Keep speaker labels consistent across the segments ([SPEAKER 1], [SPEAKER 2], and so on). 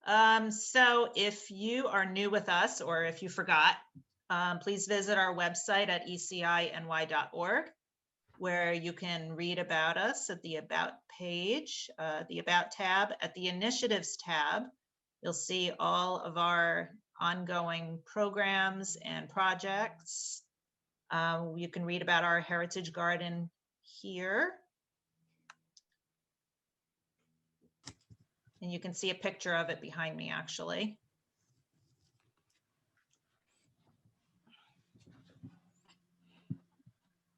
[SPEAKER 1] So if you are new with us or if you forgot, please visit our website at eciny.org, where you can read about us at the About page, the About tab. At the Initiatives tab, you'll see all of our ongoing programs and projects. You can read about our Heritage Garden here. And you can see a picture of it behind me, actually.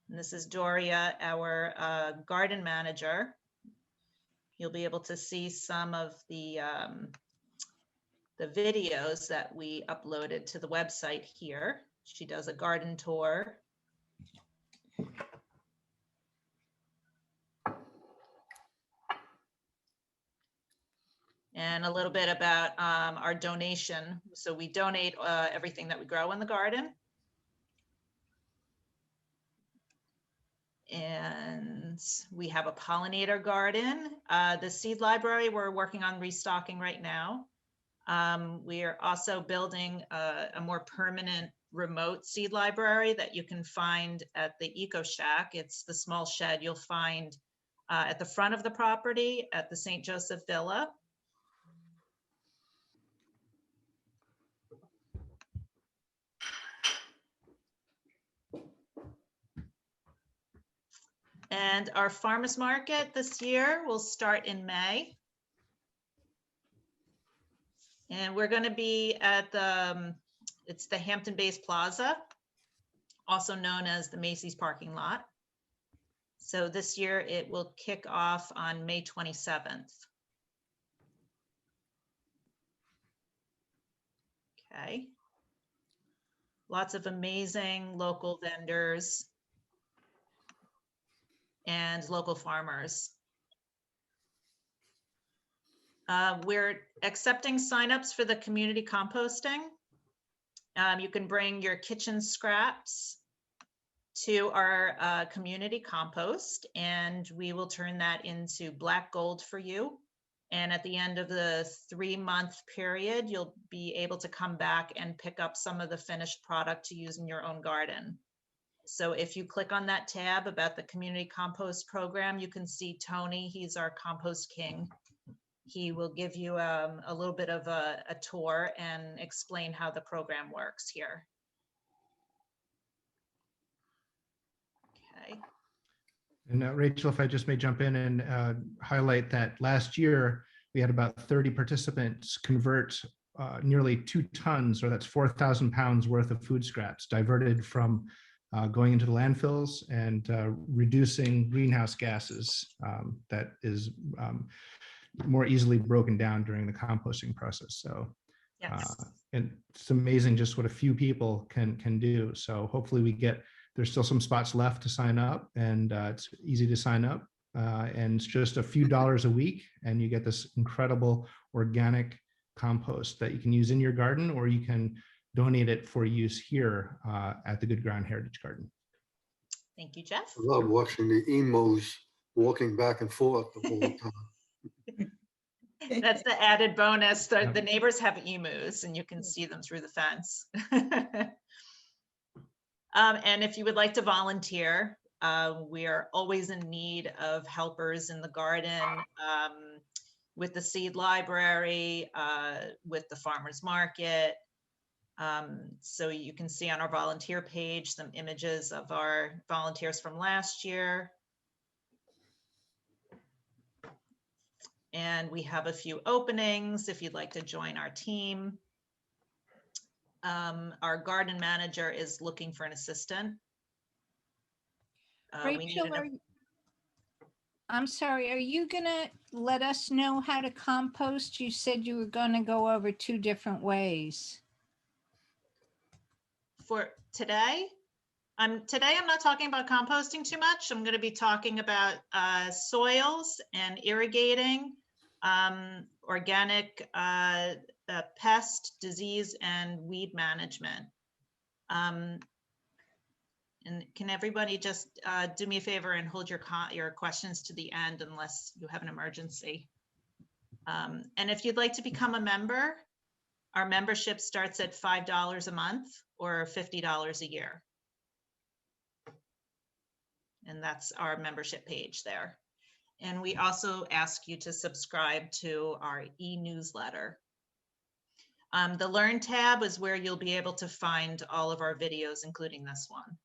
[SPEAKER 1] And this is Doria, our garden manager. You'll be able to see some of the videos that we uploaded to the website here. She does a garden tour. And a little bit about our donation. So we donate everything that we grow in the garden. And we have a pollinator garden. The seed library we're working on restocking right now. We are also building a more permanent remote seed library that you can find at the Eco Shack. It's the small shed you'll find at the front of the property at the St. Joseph Villa. And our farmers market this year will start in May. And we're going to be at it's the Hampton Bays Plaza, also known as the Macy's parking lot. So this year it will kick off on May 27th. Okay. Lots of amazing local vendors and local farmers. We're accepting signups for the community composting. You can bring your kitchen scraps to our community compost, and we will turn that into black gold for you. And at the end of the 3-month period, you'll be able to come back and pick up some of the finished product to use in your own garden. So if you click on that tab about the community compost program, you can see Tony, he's our compost king. He will give you a little bit of a tour and explain how the program works here. Okay.
[SPEAKER 2] And Rachel, if I just may jump in and highlight that last year, we had about 30 participants convert nearly 2 tons, or that's 4,000 pounds worth of food scraps diverted from going into the landfills and reducing greenhouse gases that is more easily broken down during the composting process. So
[SPEAKER 1] Yes.
[SPEAKER 2] and it's amazing just what a few people can do. So hopefully there's still some spots left to sign up, and it's easy to sign up. And it's just a few dollars a week, and you get this incredible organic compost that you can use in your garden, or you can donate it for use here at the Good Ground Heritage Garden.
[SPEAKER 1] Thank you, Jeff.
[SPEAKER 3] I love watching the emos walking back and forth the whole time.
[SPEAKER 1] That's the added bonus. The neighbors have emus, and you can see them through the fence. And if you would like to volunteer, we are always in need of helpers in the garden, with the seed library, with the farmers market. So you can see on our volunteer page some images of our volunteers from last year. And we have a few openings if you'd like to join our team. Our garden manager is looking for an assistant.
[SPEAKER 4] Rachel, I'm sorry, are you gonna let us know how to compost? You said you were gonna go over 2 different ways.
[SPEAKER 1] For today, I'm not talking about composting too much. I'm going to be talking about soils and irrigating, organic pest, disease, and weed management. And can everybody just do me a favor and hold your questions to the end unless you have an emergency? And if you'd like to become a member, our membership starts at $5 a month or $50 a year. And that's our membership page there. And we also ask you to subscribe to our e-newsletter. The Learn tab is where you'll be able to find all of our videos, including this one.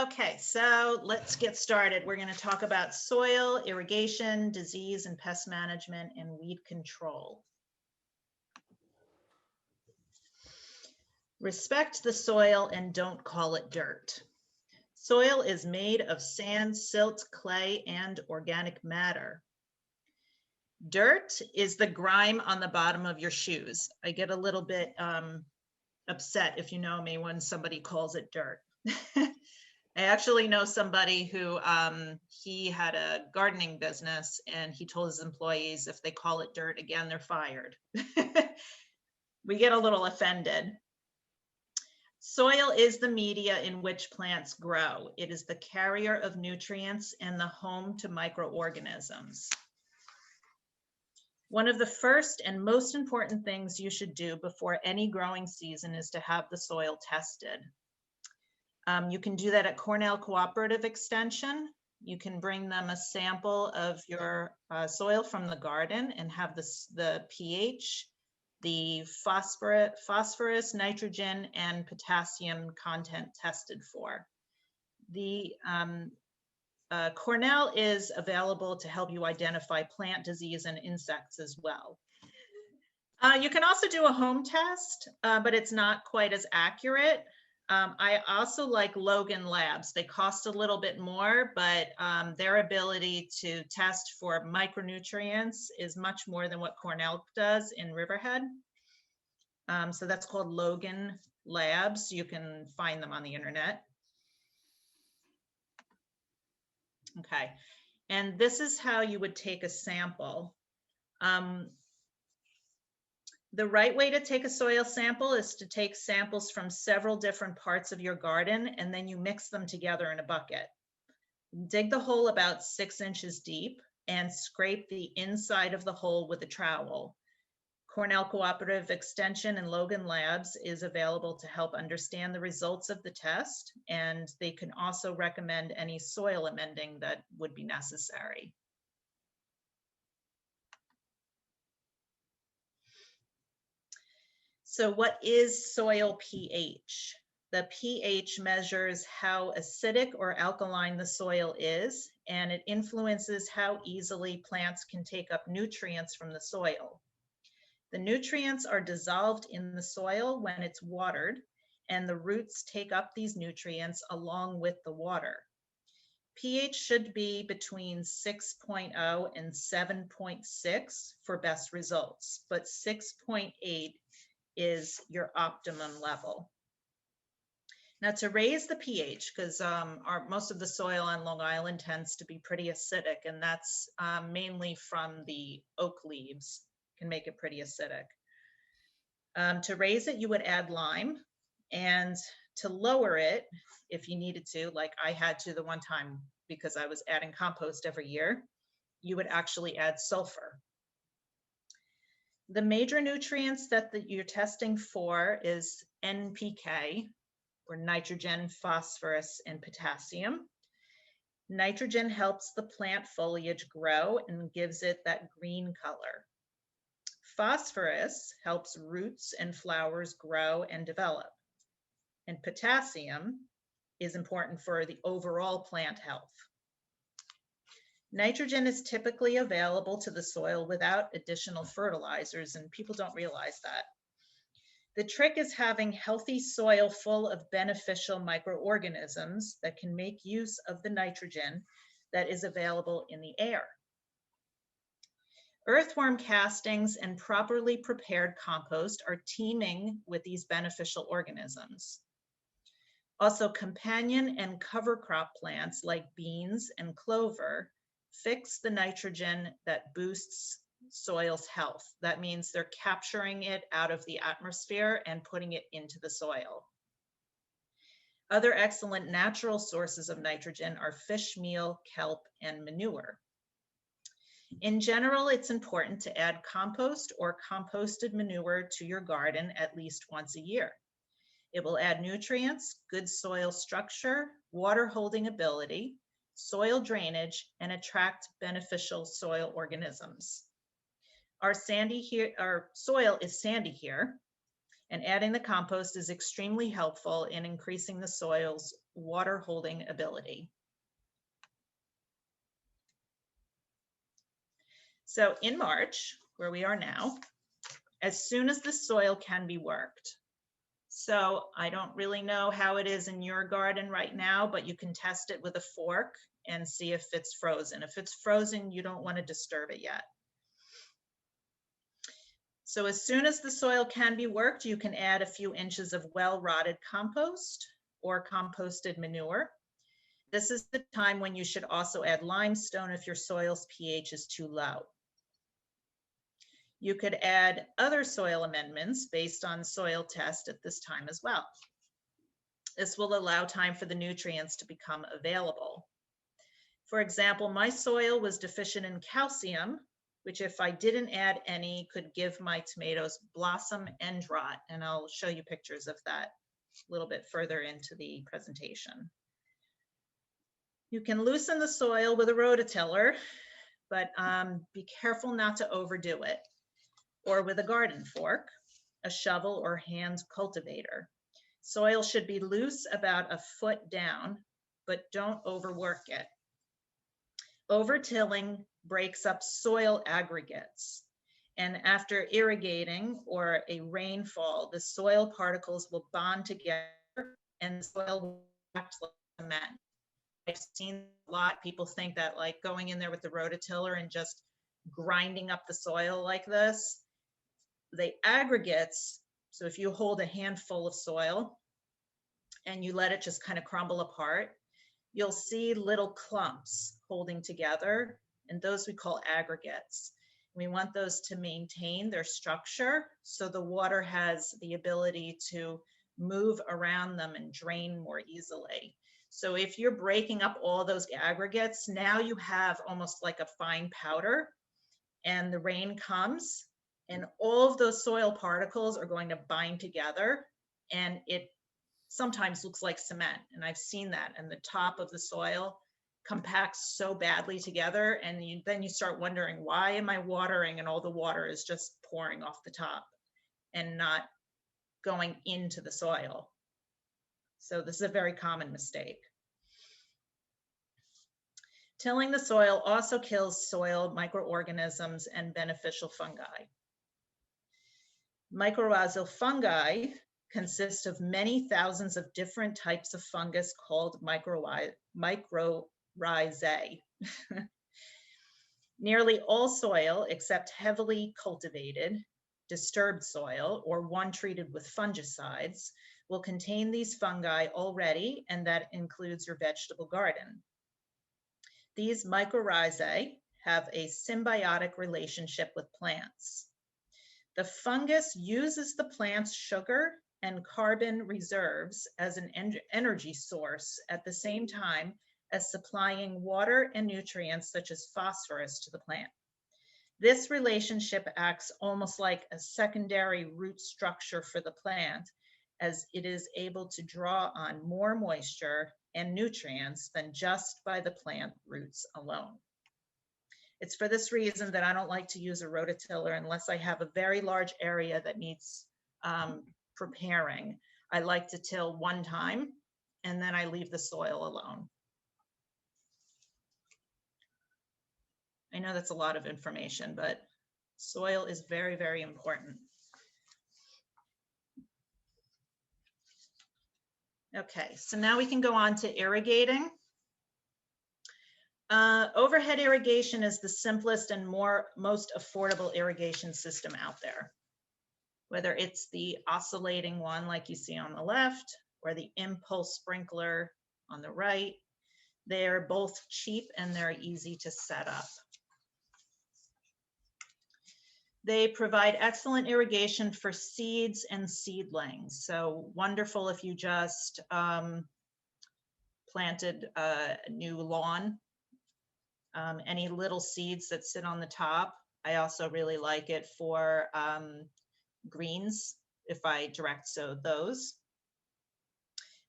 [SPEAKER 1] Okay, so let's get started. We're going to talk about soil, irrigation, disease and pest management, and weed control. Respect the soil and don't call it dirt. Soil is made of sand, silt, clay, and organic matter. Dirt is the grime on the bottom of your shoes. I get a little bit upset, if you know me, when somebody calls it dirt. I actually know somebody who he had a gardening business, and he told his employees if they call it dirt again, they're fired. We get a little offended. Soil is the media in which plants grow. It is the carrier of nutrients and the home to microorganisms. One of the first and most important things you should do before any growing season is to have the soil tested. You can do that at Cornell Cooperative Extension. You can bring them a sample of your soil from the garden and have the pH, the phosphorus, nitrogen, and potassium content tested for. The Cornell is available to help you identify plant disease and insects as well. You can also do a home test, but it's not quite as accurate. I also like Logan Labs. They cost a little bit more, but their ability to test for micronutrients is much more than what Cornell does in Riverhead. So that's called Logan Labs. You can find them on the internet. Okay, and this is how you would take a sample. The right way to take a soil sample is to take samples from several different parts of your garden, and then you mix them together in a bucket. Dig the hole about 6 inches deep and scrape the inside of the hole with a trowel. Cornell Cooperative Extension and Logan Labs is available to help understand the results of the test, and they can also recommend any soil amending that would be necessary. So what is soil pH? The pH measures how acidic or alkaline the soil is, and it influences how easily plants can take up nutrients from the soil. The nutrients are dissolved in the soil when it's watered, and the roots take up these nutrients along with the water. pH should be between 6.0 and 7.6 for best results, but 6.8 is your optimum level. Now, to raise the pH, because most of the soil on Long Island tends to be pretty acidic, and that's mainly from the oak leaves, can make it pretty acidic. To raise it, you would add lime, and to lower it, if you needed to, like I had to the one time because I was adding compost every year, you would actually add sulfur. The major nutrients that you're testing for is NPK, or nitrogen, phosphorus, and potassium. Nitrogen helps the plant foliage grow and gives it that green color. Phosphorus helps roots and flowers grow and develop. And potassium is important for the overall plant health. Nitrogen is typically available to the soil without additional fertilizers, and people don't realize that. The trick is having healthy soil full of beneficial microorganisms that can make use of the nitrogen that is available in the air. Earthworm castings and properly prepared compost are teeming with these beneficial organisms. Also, companion and cover crop plants like beans and clover fix the nitrogen that boosts soil's health. That means they're capturing it out of the atmosphere and putting it into the soil. Other excellent natural sources of nitrogen are fish meal, kelp, and manure. In general, it's important to add compost or composted manure to your garden at least once a year. It will add nutrients, good soil structure, water holding ability, soil drainage, and attract beneficial soil organisms. Our soil is sandy here, and adding the compost is extremely helpful in increasing the soil's water holding ability. So in March, where we are now, as soon as the soil can be worked. So I don't really know how it is in your garden right now, but you can test it with a fork and see if it's frozen. If it's frozen, you don't want to disturb it yet. So as soon as the soil can be worked, you can add a few inches of well-rotted compost or composted manure. This is the time when you should also add limestone if your soil's pH is too low. You could add other soil amendments based on soil test at this time as well. This will allow time for the nutrients to become available. For example, my soil was deficient in calcium, which if I didn't add any could give my tomatoes blossom end rot. And I'll show you pictures of that a little bit further into the presentation. You can loosen the soil with a rototiller, but be careful not to overdo it, or with a garden fork, a shovel, or hand cultivator. Soil should be loose about a foot down, but don't overwork it. Overtilling breaks up soil aggregates, and after irrigating or a rainfall, the soil particles will bond together and the soil will act like cement. I've seen a lot of people think that like going in there with the rototiller and just grinding up the soil like this, the aggregates, so if you hold a handful of soil and you let it just kind of crumble apart, you'll see little clumps holding together, and those we call aggregates. We want those to maintain their structure so the water has the ability to move around them and drain more easily. So if you're breaking up all those aggregates, now you have almost like a fine powder, and the rain comes and all of those soil particles are going to bind together, and it sometimes looks like cement. And I've seen that, and the top of the soil compacts so badly together, and then you start wondering, why am I watering and all the water is just pouring off the top and not going into the soil? So this is a very common mistake. Tilling the soil also kills soil microorganisms and beneficial fungi. Mycorrhizal fungi consist of many thousands of different types of fungus called mycorrhizae. Nearly all soil, except heavily cultivated, disturbed soil, or one treated with fungicides, will contain these fungi already, and that includes your vegetable garden. These mycorrhizae have a symbiotic relationship with plants. The fungus uses the plant's sugar and carbon reserves as an energy source at the same time as supplying water and nutrients such as phosphorus to the plant. This relationship acts almost like a secondary root structure for the plant, as it is able to draw on more moisture and nutrients than just by the plant roots alone. It's for this reason that I don't like to use a rototiller unless I have a very large area that needs preparing. I like to till one time and then I leave the soil alone. I know that's a lot of information, but soil is very, very important. Okay, so now we can go on to irrigating. Overhead irrigation is the simplest and most affordable irrigation system out there. Whether it's the oscillating one like you see on the left or the impulse sprinkler on the right, they're both cheap and they're easy to set up. They provide excellent irrigation for seeds and seedlings. So wonderful if you just planted a new lawn Any little seeds that sit on the top. I also really like it for greens if I direct sow those.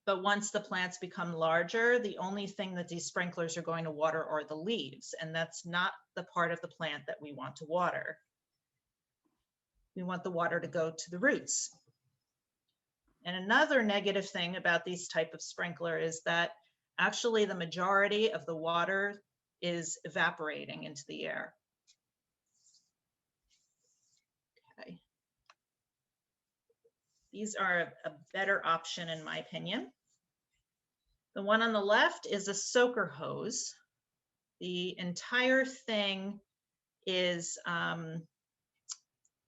[SPEAKER 1] But once the plants become larger, the only thing that these sprinklers are going to water are the leaves, and that's not the part of the plant that we want to water. We want the water to go to the roots. And another negative thing about these type of sprinkler is that actually the majority of the water is evaporating into the air. Okay. These are a better option in my opinion. The one on the left is a soaker hose. The entire thing is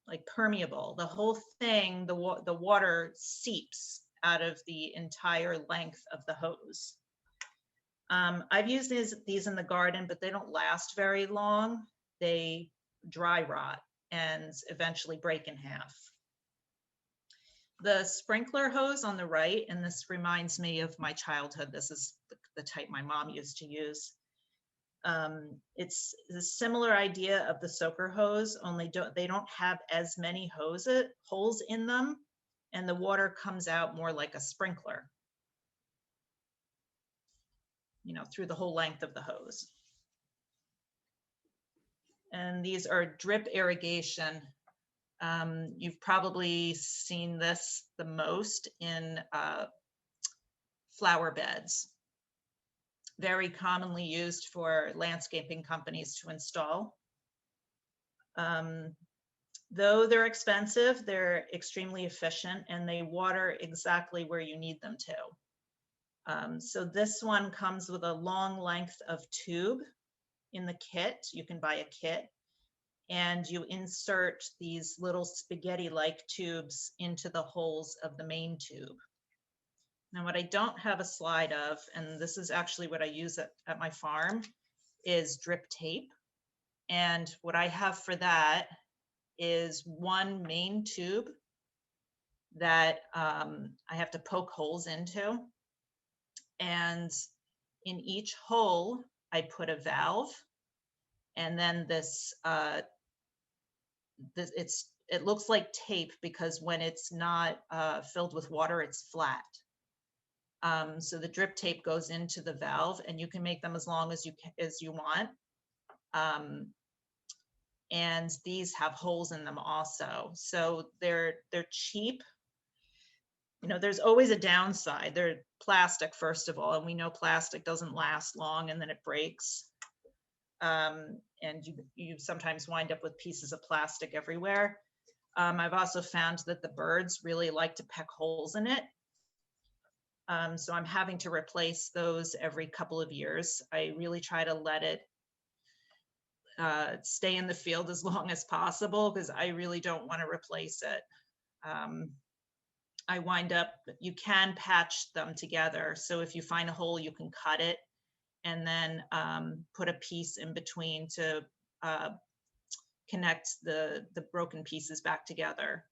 [SPEAKER 1] like permeable. The whole thing, the water seeps out of the entire length of the hose. I've used these in the garden, but they don't last very long. They dry rot and eventually break in half. The sprinkler hose on the right, and this reminds me of my childhood. This is the type my mom used to use. It's a similar idea of the soaker hose, only they don't have as many holes in them, and the water comes out more like a sprinkler, you know, through the whole length of the hose. And these are drip irrigation. You've probably seen this the most in flower beds. Very commonly used for landscaping companies to install. Though they're expensive, they're extremely efficient and they water exactly where you need them to. So this one comes with a long length of tube in the kit. You can buy a kit and you insert these little spaghetti-like tubes into the holes of the main tube. Now, what I don't have a slide of, and this is actually what I use at my farm, is drip tape. And what I have for that is one main tube that I have to poke holes into. And in each hole, I put a valve. And then it looks like tape because when it's not filled with water, it's flat. So the drip tape goes into the valve, and you can make them as long as you want. And these have holes in them also. So they're cheap. You know, there's always a downside. They're plastic, first of all, and we know plastic doesn't last long and then it breaks. And you sometimes wind up with pieces of plastic everywhere. I've also found that the birds really like to peck holes in it. So I'm having to replace those every couple of years. I really try to let it stay in the field as long as possible because I really don't want to replace it. I wind up, you can patch them together. So if you find a hole, you can cut it and then put a piece in between to connect the broken pieces back together.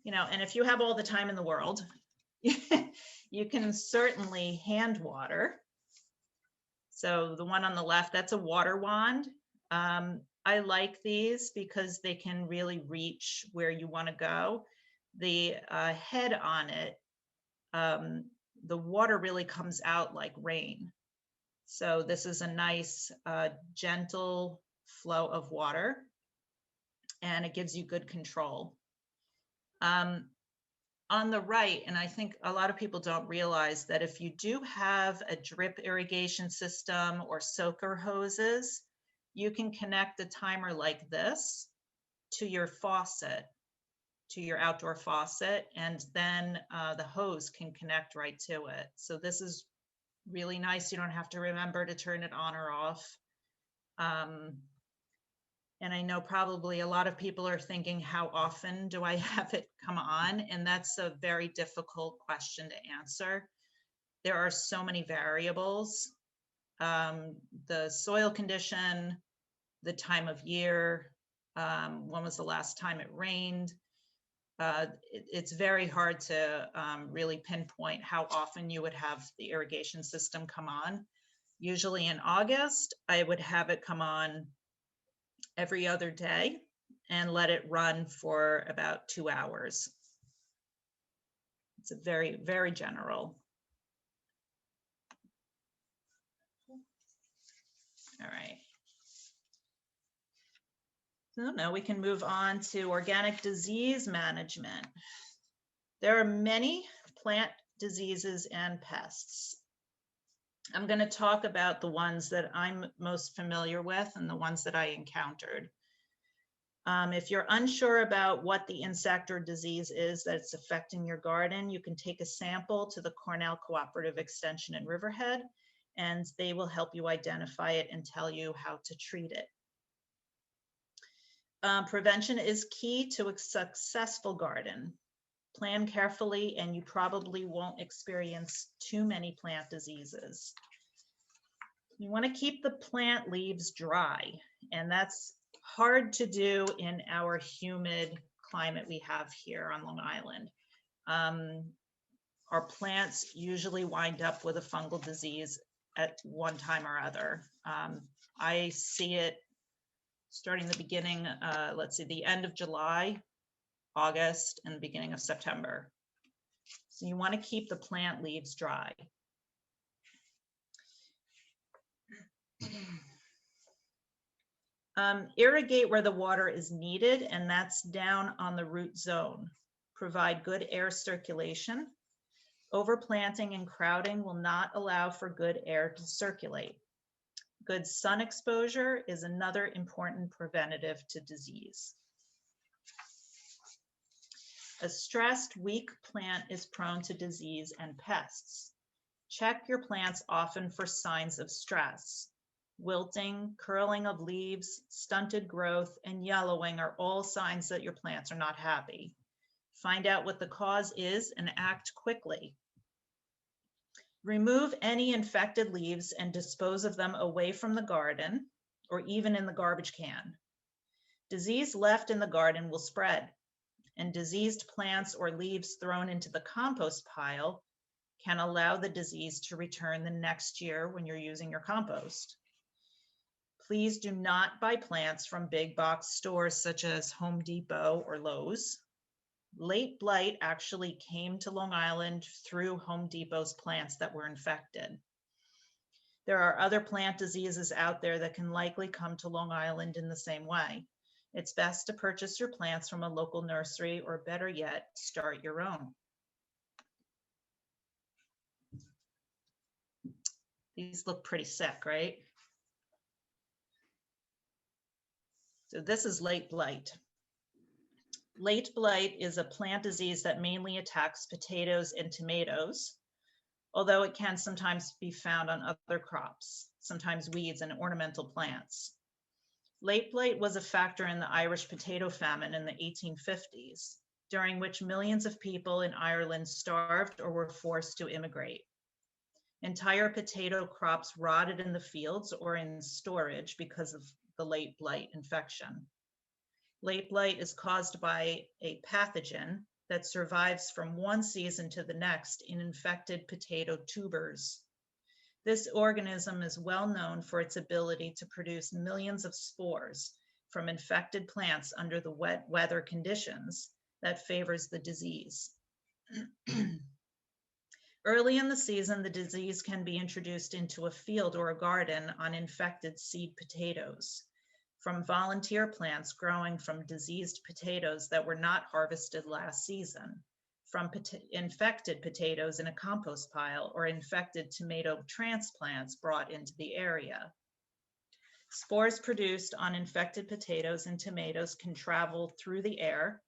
[SPEAKER 1] You know, and if you have all the time in the world, you can certainly hand water. So the one on the left, that's a water wand. I like these because they can really reach where you want to go. The head on it, the water really comes out like rain. So this is a nice, gentle flow of water, and it gives you good control. On the right, and I think a lot of people don't realize that if you do have a drip irrigation system or soaker hoses, you can connect a timer like this to your faucet, to your outdoor faucet, and then the hose can connect right to it. So this is really nice. You don't have to remember to turn it on or off. And I know probably a lot of people are thinking, how often do I have it come on? And that's a very difficult question to answer. There are so many variables. The soil condition, the time of year, when was the last time it rained, it's very hard to really pinpoint how often you would have the irrigation system come on. Usually in August, I would have it come on every other day and let it run for about 2 hours. It's a very, very general. All right. So now we can move on to organic disease management. There are many plant diseases and pests. I'm going to talk about the ones that I'm most familiar with and the ones that I encountered. If you're unsure about what the insect or disease is that's affecting your garden, you can take a sample to the Cornell Cooperative Extension in Riverhead, and they will help you identify it and tell you how to treat it. Prevention is key to a successful garden. Plan carefully and you probably won't experience too many plant diseases. You want to keep the plant leaves dry, and that's hard to do in our humid climate we have here on Long Island. Our plants usually wind up with a fungal disease at one time or other. I see it starting the beginning, let's see, the end of July, August, and the beginning of September. So you want to keep the plant leaves dry. Irrigate where the water is needed, and that's down on the root zone. Provide good air circulation. Overplanting and crowding will not allow for good air to circulate. Good sun exposure is another important preventative to disease. A stressed, weak plant is prone to disease and pests. Check your plants often for signs of stress. Wilting, curling of leaves, stunted growth, and yellowing are all signs that your plants are not happy. Find out what the cause is and act quickly. Remove any infected leaves and dispose of them away from the garden or even in the garbage can. Disease left in the garden will spread, and diseased plants or leaves thrown into the compost pile can allow the disease to return the next year when you're using your compost. Please do not buy plants from big box stores such as Home Depot or Lowe's. Late blight actually came to Long Island through Home Depot's plants that were infected. There are other plant diseases out there that can likely come to Long Island in the same way. It's best to purchase your plants from a local nursery, or better yet, start your own. These look pretty sick, right? So this is late blight. Late blight is a plant disease that mainly attacks potatoes and tomatoes, although it can sometimes be found on other crops, sometimes weeds and ornamental plants. Late blight was a factor in the Irish potato famine in the 1850s, during which millions of people in Ireland starved or were forced to immigrate. Entire potato crops rotted in the fields or in storage because of the late blight infection. Late blight is caused by a pathogen that survives from one season to the next in infected potato tubers. This organism is well known for its ability to produce millions of spores from infected plants under the wet weather conditions that favors the disease. Early in the season, the disease can be introduced into a field or a garden on infected seed potatoes, from volunteer plants growing from diseased potatoes that were not harvested last season, from infected potatoes in a compost pile, or infected tomato transplants brought into the area. Spores produced on infected potatoes and tomatoes can travel through the air.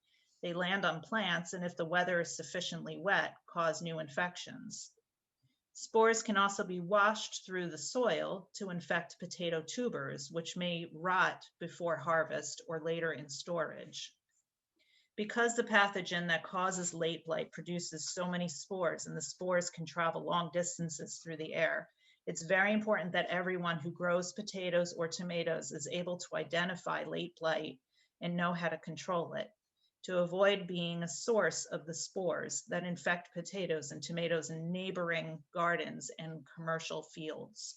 [SPEAKER 1] They land on plants, and if the weather is sufficiently wet, cause new infections. Spores can also be washed through the soil to infect potato tubers, which may rot before harvest or later in storage. Because the pathogen that causes late blight produces so many spores, and the spores can travel long distances through the air, it's very important that everyone who grows potatoes or tomatoes is able to identify late blight and know how to control it. to avoid being a source of the spores that infect potatoes and tomatoes in neighboring gardens and commercial fields.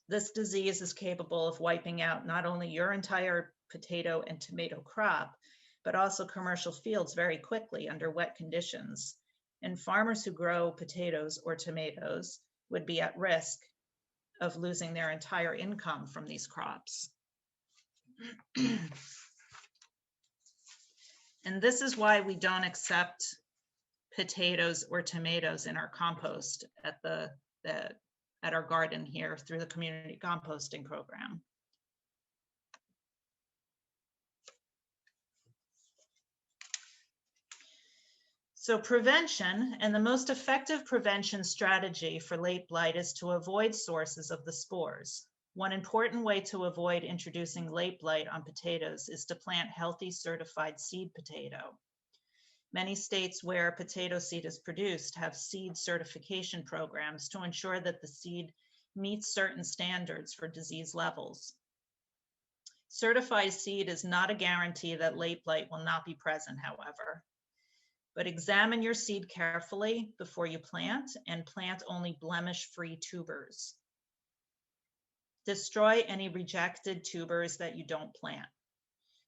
[SPEAKER 1] This disease is capable of wiping out not only your entire potato and tomato crop, but also commercial fields very quickly under wet conditions. And farmers who grow potatoes or tomatoes would be at risk of losing their entire income from these crops. And this is why we don't accept potatoes or tomatoes in our compost at our garden here through the community composting program. So prevention, and the most effective prevention strategy for late blight is to avoid sources of the spores. One important way to avoid introducing late blight on potatoes is to plant healthy certified seed potato. Many states where potato seed is produced have seed certification programs to ensure that the seed meets certain standards for disease levels. Certified seed is not a guarantee that late blight will not be present, however. But examine your seed carefully before you plant, and plant only blemish-free tubers. Destroy any rejected tubers that you don't plant.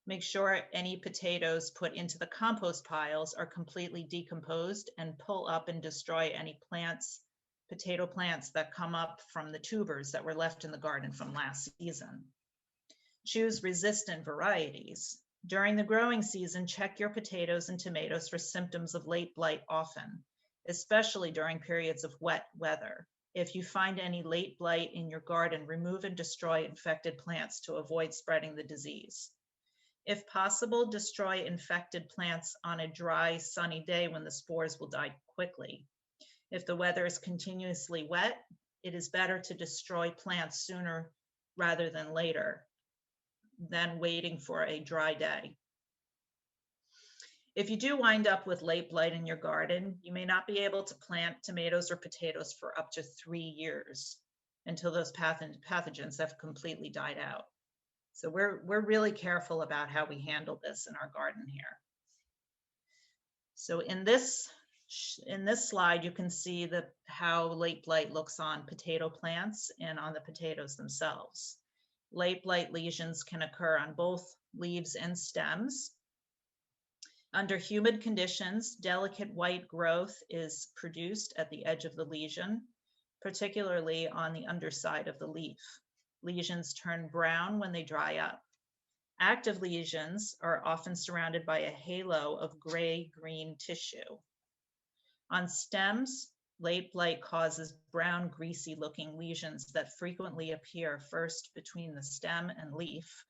[SPEAKER 1] Make sure any potatoes put into the compost piles are completely decomposed, and pull up and destroy any potato plants that come up from the tubers that were left in the garden from last season. Choose resistant varieties. During the growing season, check your potatoes and tomatoes for symptoms of late blight often, especially during periods of wet weather. If you find any late blight in your garden, remove and destroy infected plants to avoid spreading the disease. If possible, destroy infected plants on a dry, sunny day when the spores will die quickly. If the weather is continuously wet, it is better to destroy plants sooner rather than later, than waiting for a dry day. If you do wind up with late blight in your garden, you may not be able to plant tomatoes or potatoes for up to 3 years until those pathogens have completely died out. So we're really careful about how we handle this in our garden here. So in this slide, you can see how late blight looks on potato plants and on the potatoes themselves. Late blight lesions can occur on both leaves and stems. Under humid conditions, delicate white growth is produced at the edge of the lesion, particularly on the underside of the leaf. Lesions turn brown when they dry up. Active lesions are often surrounded by a halo of gray-green tissue. On stems, late blight causes brown, greasy-looking lesions that frequently appear first between the stem and leaf,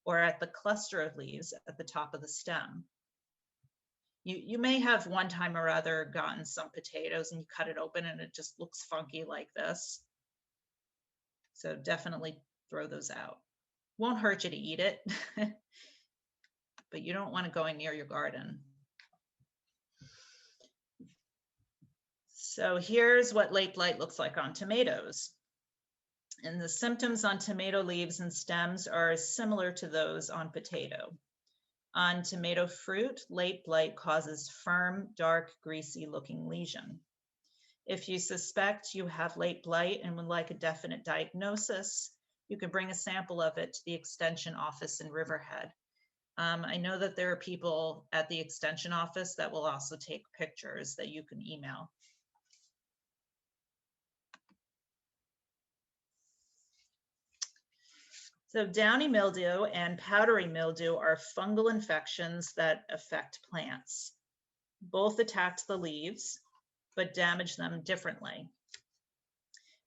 [SPEAKER 1] or at the cluster of leaves at the top of the stem. You may have one time or other gotten some potatoes and you cut it open and it just looks funky like this. So definitely throw those out. Won't hurt you to eat it, but you don't want it going near your garden. So here's what late blight looks like on tomatoes. And the symptoms on tomato leaves and stems are similar to those on potato. On tomato fruit, late blight causes firm, dark, greasy looking lesion. If you suspect you have late blight and would like a definite diagnosis, you can bring a sample of it to the Extension office in Riverhead. I know that there are people at the Extension office that will also take pictures that you can email. So downy mildew and powdery mildew are fungal infections that affect plants. Both attack the leaves, but damage them differently.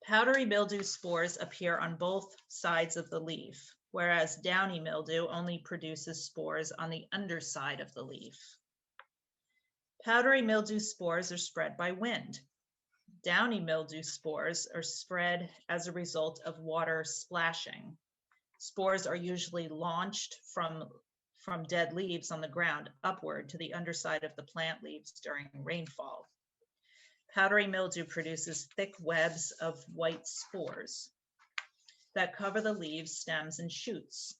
[SPEAKER 1] Powdery mildew spores appear on both sides of the leaf, whereas downy mildew only produces spores on the underside of the leaf. Powdery mildew spores are spread by wind. Downy mildew spores are spread as a result of water splashing. Spores are usually launched from dead leaves on the ground upward to the underside of the plant leaves during rainfall. Powdery mildew produces thick webs of white spores that cover the leaves, stems, and shoots.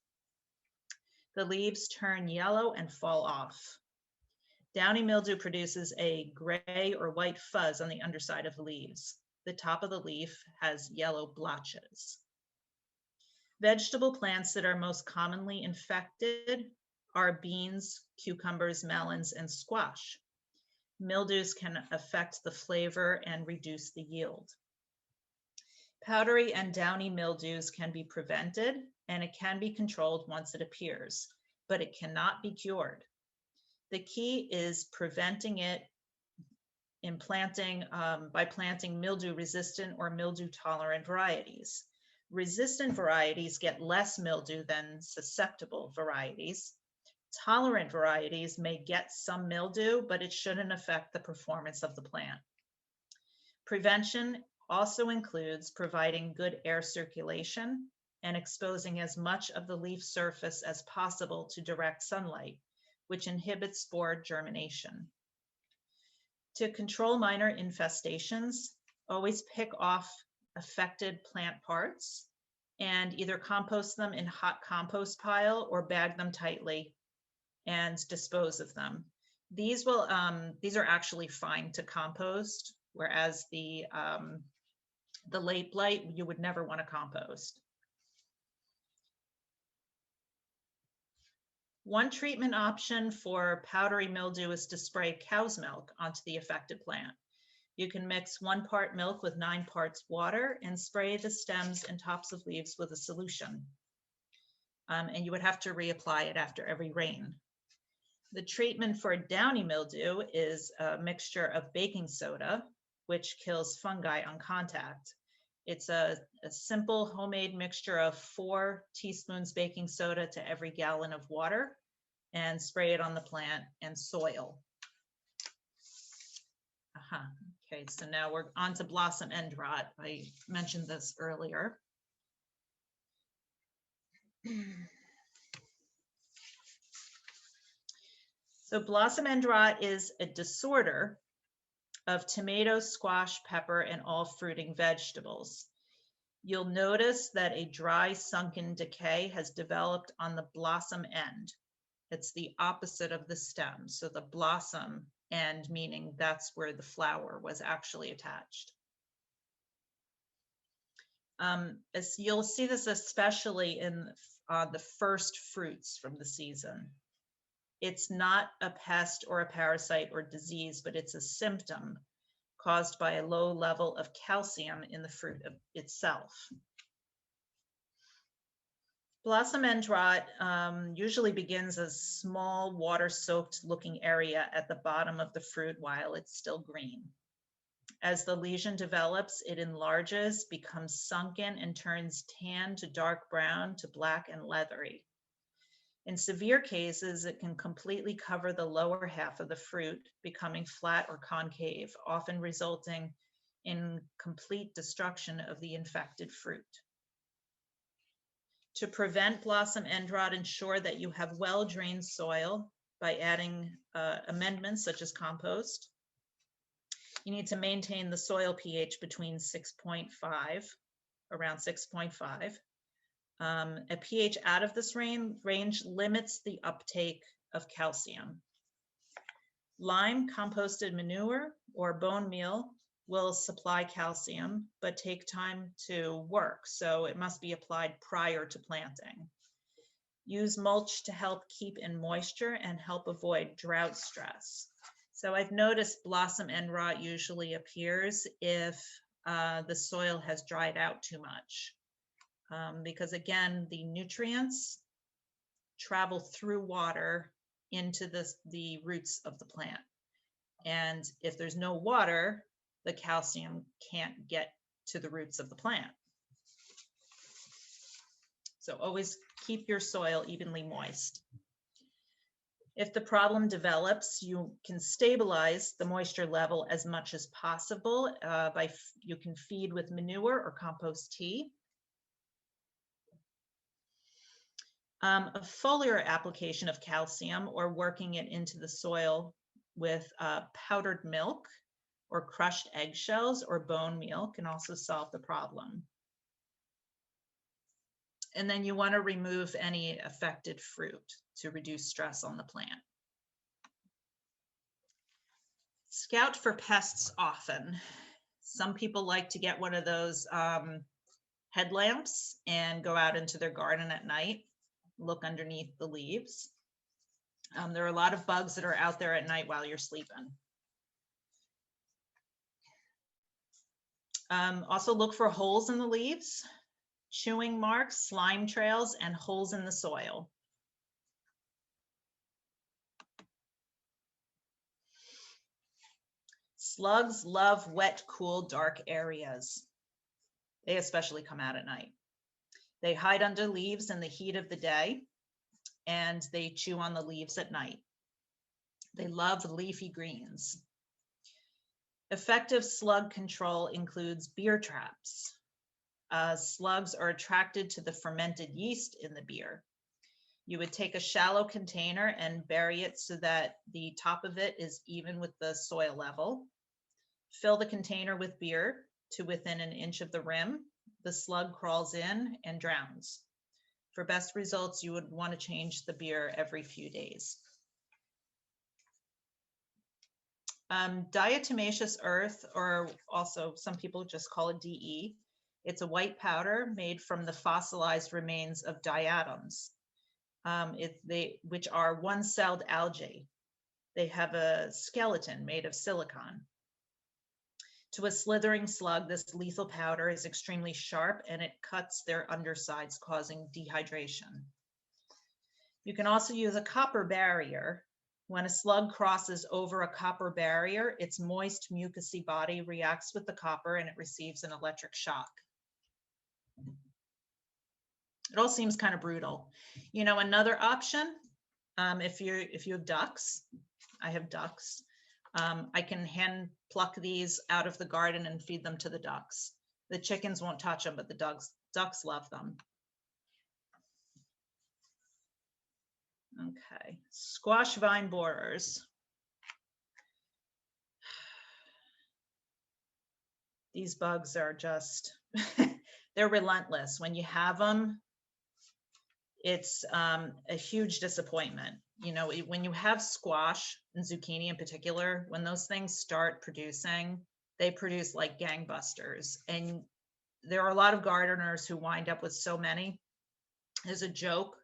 [SPEAKER 1] The leaves turn yellow and fall off. Downy mildew produces a gray or white fuzz on the underside of the leaves. The top of the leaf has yellow blotches. Vegetable plants that are most commonly infected are beans, cucumbers, melons, and squash. Mildews can affect the flavor and reduce the yield. Powdery and downy mildews can be prevented, and it can be controlled once it appears, but it cannot be cured. The key is preventing it in planting by planting mildew-resistant or mildew-tolerant varieties. Resistant varieties get less mildew than susceptible varieties. Tolerant varieties may get some mildew, but it shouldn't affect the performance of the plant. Prevention also includes providing good air circulation and exposing as much of the leaf surface as possible to direct sunlight, which inhibits spore germination. To control minor infestations, always pick off affected plant parts and either compost them in hot compost pile or bag them tightly and dispose of them. These are actually fine to compost, whereas the late blight you would never want to compost. One treatment option for powdery mildew is to spray cow's milk onto the affected plant. You can mix 1 part milk with 9 parts water and spray the stems and tops of leaves with a solution. And you would have to reapply it after every rain. The treatment for downy mildew is a mixture of baking soda, which kills fungi on contact. It's a simple homemade mixture of 4 teaspoons baking soda to every gallon of water, and spray it on the plant and soil. Okay, so now we're on to blossom end rot. I mentioned this earlier. So blossom end rot is a disorder of tomato, squash, pepper, and all fruiting vegetables. You'll notice that a dry sunken decay has developed on the blossom end. It's the opposite of the stem. So the blossom end, meaning that's where the flower was actually attached. As you'll see this especially in the first fruits from the season. It's not a pest or a parasite or disease, but it's a symptom caused by a low level of calcium in the fruit itself. Blossom end rot usually begins as small water-soaked looking area at the bottom of the fruit while it's still green. As the lesion develops, it enlarges, becomes sunken, and turns tan to dark brown to black and leathery. In severe cases, it can completely cover the lower half of the fruit, becoming flat or concave, often resulting in complete destruction of the infected fruit. To prevent blossom end rot, ensure that you have well-drained soil by adding amendments such as compost. You need to maintain the soil pH between 6.5, around 6.5. A pH out of this range limits the uptake of calcium. Lime composted manure or bone meal will supply calcium, but take time to work, so it must be applied prior to planting. Use mulch to help keep in moisture and help avoid drought stress. So I've noticed blossom end rot usually appears if the soil has dried out too much. Because again, the nutrients travel through water into the roots of the plant. And if there's no water, the calcium can't get to the roots of the plant. So always keep your soil evenly moist. If the problem develops, you can stabilize the moisture level as much as possible you can feed with manure or compost tea. A foliar application of calcium or working it into the soil with powdered milk or crushed eggshells or bone meal can also solve the problem. And then you want to remove any affected fruit to reduce stress on the plant. Scout for pests often. Some people like to get one of those headlamps and go out into their garden at night, look underneath the leaves. There are a lot of bugs that are out there at night while you're sleeping. Also look for holes in the leaves, chewing marks, slime trails, and holes in the soil. Slugs love wet, cool, dark areas. They especially come out at night. They hide under leaves in the heat of the day, and they chew on the leaves at night. They love leafy greens. Effective slug control includes beer traps. Slugs are attracted to the fermented yeast in the beer. You would take a shallow container and bury it so that the top of it is even with the soil level. Fill the container with beer to within an inch of the rim. The slug crawls in and drowns. For best results, you would want to change the beer every few days. Diatomaceous earth, or also some people just call it DE. It's a white powder made from the fossilized remains of diatoms, which are one-celled algae. They have a skeleton made of silicon. To a slithering slug, this lethal powder is extremely sharp and it cuts their undersides, causing dehydration. You can also use a copper barrier. When a slug crosses over a copper barrier, its moist, mucousy body reacts with the copper and it receives an electric shock. It all seems kind of brutal. You know, another option, if you have ducks, I have ducks, I can hand pluck these out of the garden and feed them to the ducks. The chickens won't touch them, but the ducks love them. Okay, squash vine borers. These bugs are just, they're relentless. When you have them, it's a huge disappointment. You know, when you have squash and zucchini in particular, when those things start producing, they produce like gangbusters. And there are a lot of gardeners who wind up with so many. There's a joke.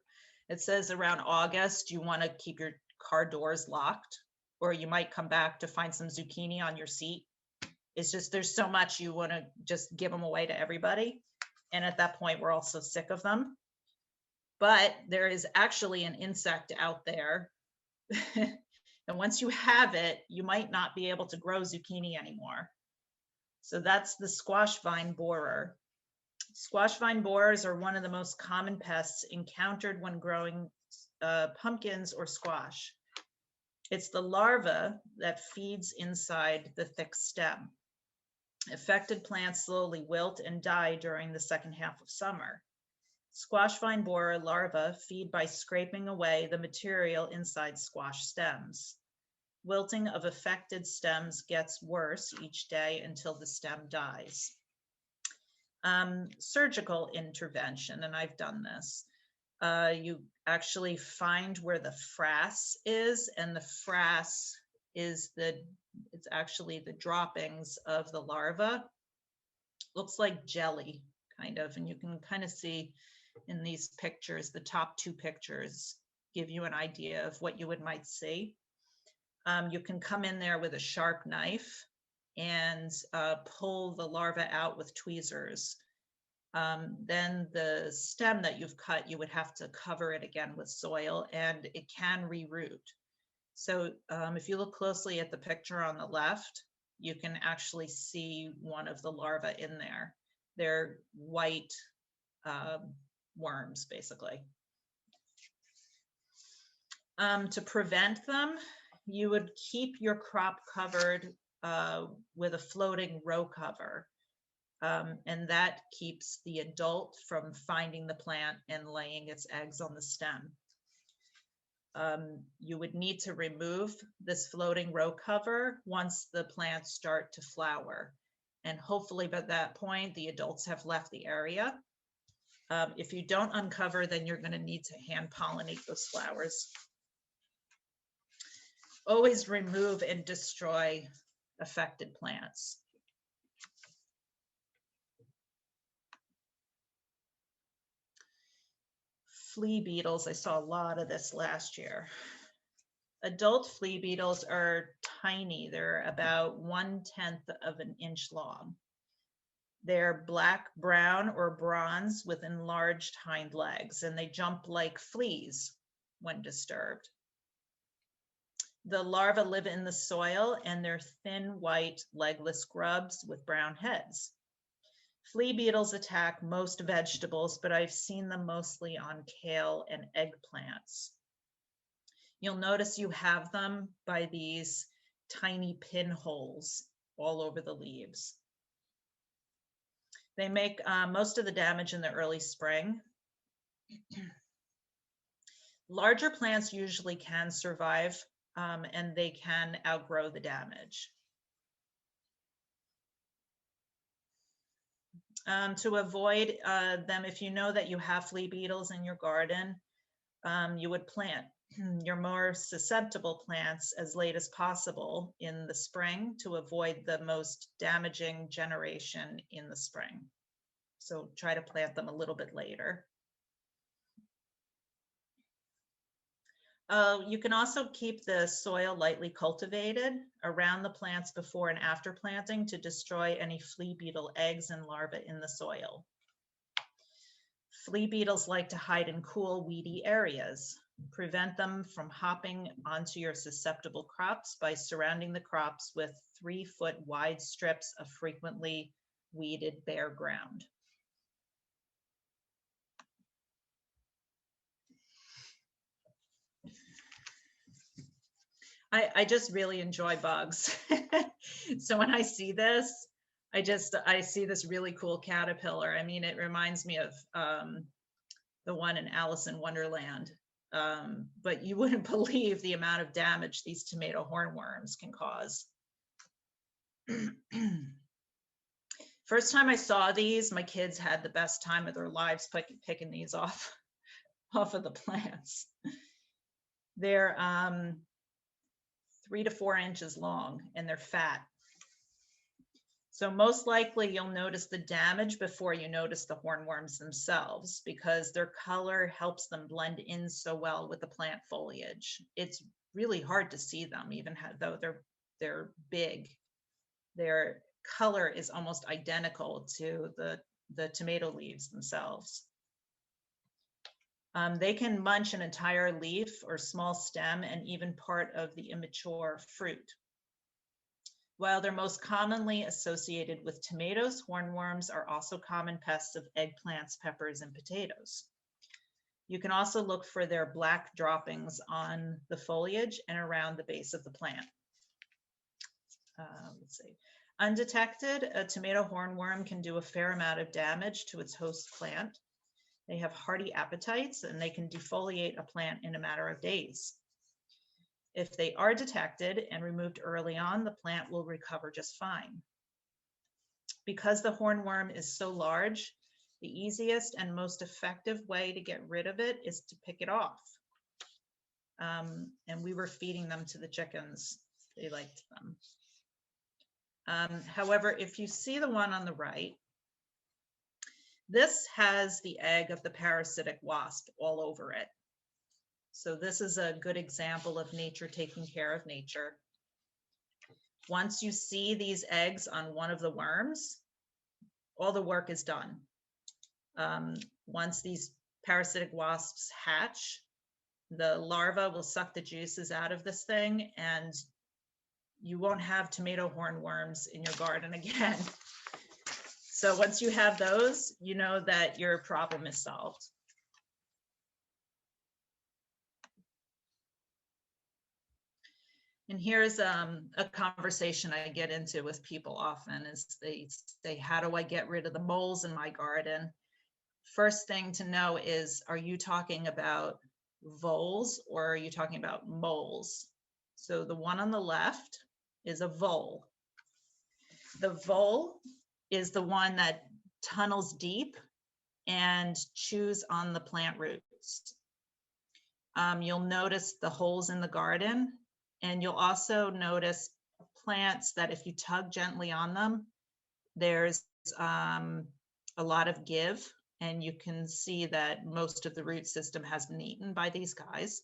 [SPEAKER 1] It says around August, you want to keep your car doors locked, or you might come back to find some zucchini on your seat. It's just, there's so much you want to just give them away to everybody. And at that point, we're all so sick of them. But there is actually an insect out there. And once you have it, you might not be able to grow zucchini anymore. So that's the squash vine borer. Squash vine borers are one of the most common pests encountered when growing pumpkins or squash. It's the larva that feeds inside the thick stem. Affected plants slowly wilt and die during the second half of summer. Squash vine borer larvae feed by scraping away the material inside squash stems. Wilting of affected stems gets worse each day until the stem dies. Surgical intervention, and I've done this. You actually find where the frass is, and the frass is it's actually the droppings of the larva. Looks like jelly, kind of, and you can kind of see in these pictures, the top two pictures give you an idea of what you might see. You can come in there with a sharp knife and pull the larva out with tweezers. Then the stem that you've cut, you would have to cover it again with soil, and it can reroot. So if you look closely at the picture on the left, you can actually see one of the larvae in there. They're white worms, basically. To prevent them, you would keep your crop covered with a floating row cover. And that keeps the adult from finding the plant and laying its eggs on the stem. You would need to remove this floating row cover once the plants start to flower. And hopefully by that point, the adults have left the area. If you don't uncover, then you're going to need to hand pollinate those flowers. Always remove and destroy affected plants. Flea beetles, I saw a lot of this last year. Adult flea beetles are tiny. They're about 1/10 of an inch long. They're black, brown, or bronze with enlarged hind legs, and they jump like fleas when disturbed. The larvae live in the soil, and they're thin, white, legless grubs with brown heads. Flea beetles attack most vegetables, but I've seen them mostly on kale and eggplants. You'll notice you have them by these tiny pinholes all over the leaves. They make most of the damage in the early spring. Larger plants usually can survive, and they can outgrow the damage. To avoid them, if you know that you have flea beetles in your garden, you would plant your more susceptible plants as late as possible in the spring to avoid the most damaging generation in the spring. So try to plant them a little bit later. You can also keep the soil lightly cultivated around the plants before and after planting to destroy any flea beetle eggs and larvae in the soil. Flea beetles like to hide in cool, weedy areas. Prevent them from hopping onto your susceptible crops by surrounding the crops with 3-foot wide strips of frequently weeded bare ground. I just really enjoy bugs. So when I see this, I see this really cool caterpillar. I mean, it reminds me of the one in Alice in Wonderland. But you wouldn't believe the amount of damage these tomato hornworms can cause. First time I saw these, my kids had the best time of their lives picking these off of the plants. They're 3 to 4 inches long, and they're fat. So most likely you'll notice the damage before you notice the hornworms themselves, because their color helps them blend in so well with the plant foliage. It's really hard to see them, even though they're big. Their color is almost identical to the tomato leaves themselves. They can munch an entire leaf or small stem and even part of the immature fruit. While they're most commonly associated with tomatoes, hornworms are also common pests of eggplants, peppers, and potatoes. You can also look for their black droppings on the foliage and around the base of the plant. Let's see. Undetected, a tomato hornworm can do a fair amount of damage to its host plant. They have hearty appetites, and they can defoliate a plant in a matter of days. If they are detected and removed early on, the plant will recover just fine. Because the hornworm is so large, the easiest and most effective way to get rid of it is to pick it off. And we were feeding them to the chickens. They liked them. However, if you see the one on the right, this has the egg of the parasitic wasp all over it. So this is a good example of nature taking care of nature. Once you see these eggs on one of the worms, all the work is done. Once these parasitic wasps hatch, the larva will suck the juices out of this thing, and you won't have tomato hornworms in your garden again. So once you have those, you know that your problem is solved. And here's a conversation I get into with people often is they say, how do I get rid of the moles in my garden? First thing to know is, are you talking about voles or are you talking about moles? So the one on the left is a vole. The vole is the one that tunnels deep and chews on the plant roots. You'll notice the holes in the garden, and you'll also notice plants that if you tug gently on them, there's a lot of give, and you can see that most of the root system has been eaten by these guys.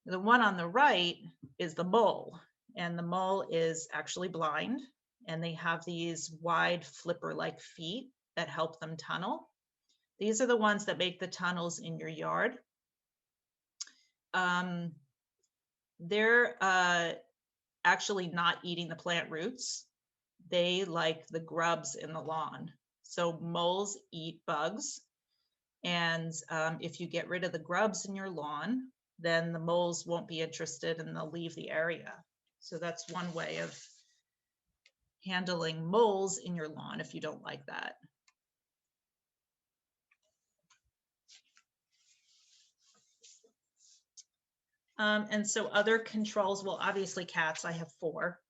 [SPEAKER 1] The one on the right is the mole, and the mole is actually blind, and they have these wide flipper-like feet that help them tunnel. These are the ones that make the tunnels in your yard. They're actually not eating the plant roots. They like the grubs in the lawn. So moles eat bugs. And if you get rid of the grubs in your lawn, then the moles won't be interested and they'll leave the area. So that's one way of handling moles in your lawn if you don't like that. And so other controls, well, obviously cats, I have 4.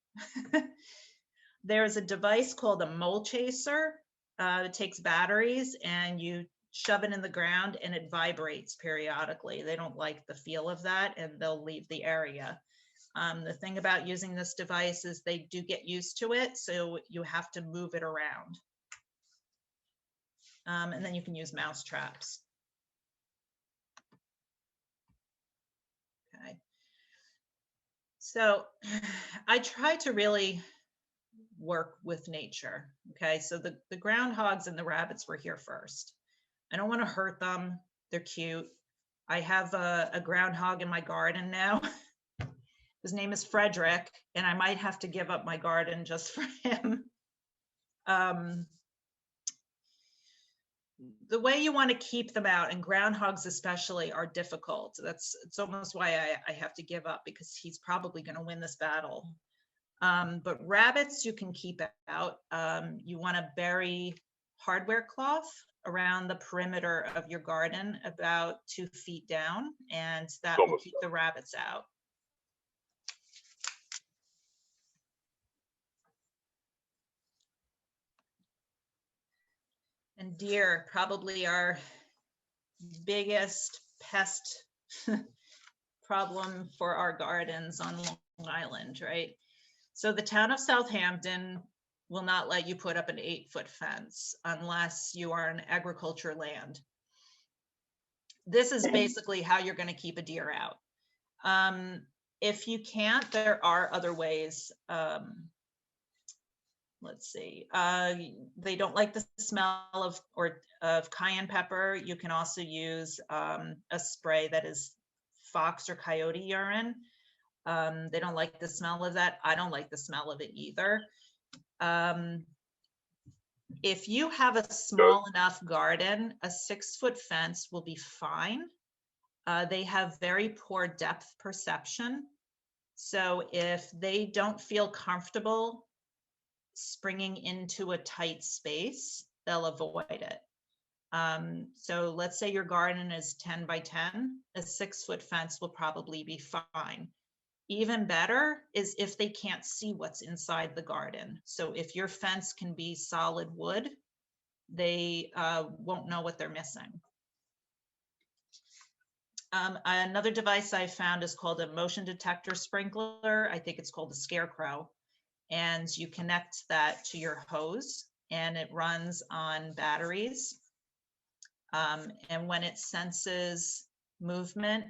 [SPEAKER 1] There's a device called a mole chaser. It takes batteries and you shove it in the ground and it vibrates periodically. They don't like the feel of that and they'll leave the area. The thing about using this device is they do get used to it, so you have to move it around. And then you can use mouse traps. Okay. So I try to really work with nature. Okay, so the groundhogs and the rabbits were here first. I don't want to hurt them. They're cute. I have a groundhog in my garden now. His name is Frederick, and I might have to give up my garden just for him. The way you want to keep them out, and groundhogs especially, are difficult. It's almost why I have to give up, because he's probably going to win this battle. But rabbits you can keep out. You want to bury hardware cloth around the perimeter of your garden about 2 feet down, and that will keep the rabbits out. And deer, probably our biggest pest problem for our gardens on Long Island, right? So the town of Southampton will not let you put up an 8-foot fence unless you are on agriculture land. This is basically how you're going to keep a deer out. If you can't, there are other ways. Let's see. They don't like the smell of cayenne pepper. You can also use a spray that is fox or coyote urine. They don't like the smell of that. I don't like the smell of it either. If you have a small enough garden, a 6-foot fence will be fine. They have very poor depth perception. So if they don't feel comfortable springing into a tight space, they'll avoid it. So let's say your garden is 10 by 10, a 6-foot fence will probably be fine. Even better is if they can't see what's inside the garden. So if your fence can be solid wood, they won't know what they're missing. Another device I found is called a motion detector sprinkler. I think it's called the Scarecrow. And you connect that to your hose and it runs on batteries. And when it senses movement,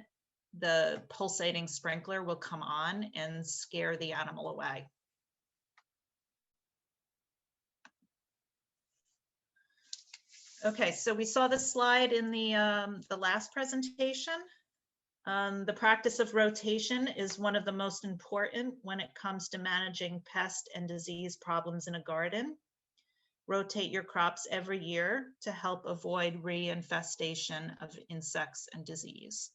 [SPEAKER 1] the pulsating sprinkler will come on and scare the animal away. Okay, so we saw this slide in the last presentation. The practice of rotation is one of the most important when it comes to managing pest and disease problems in a garden. Rotate your crops every year to help avoid reinfestation of insects and disease.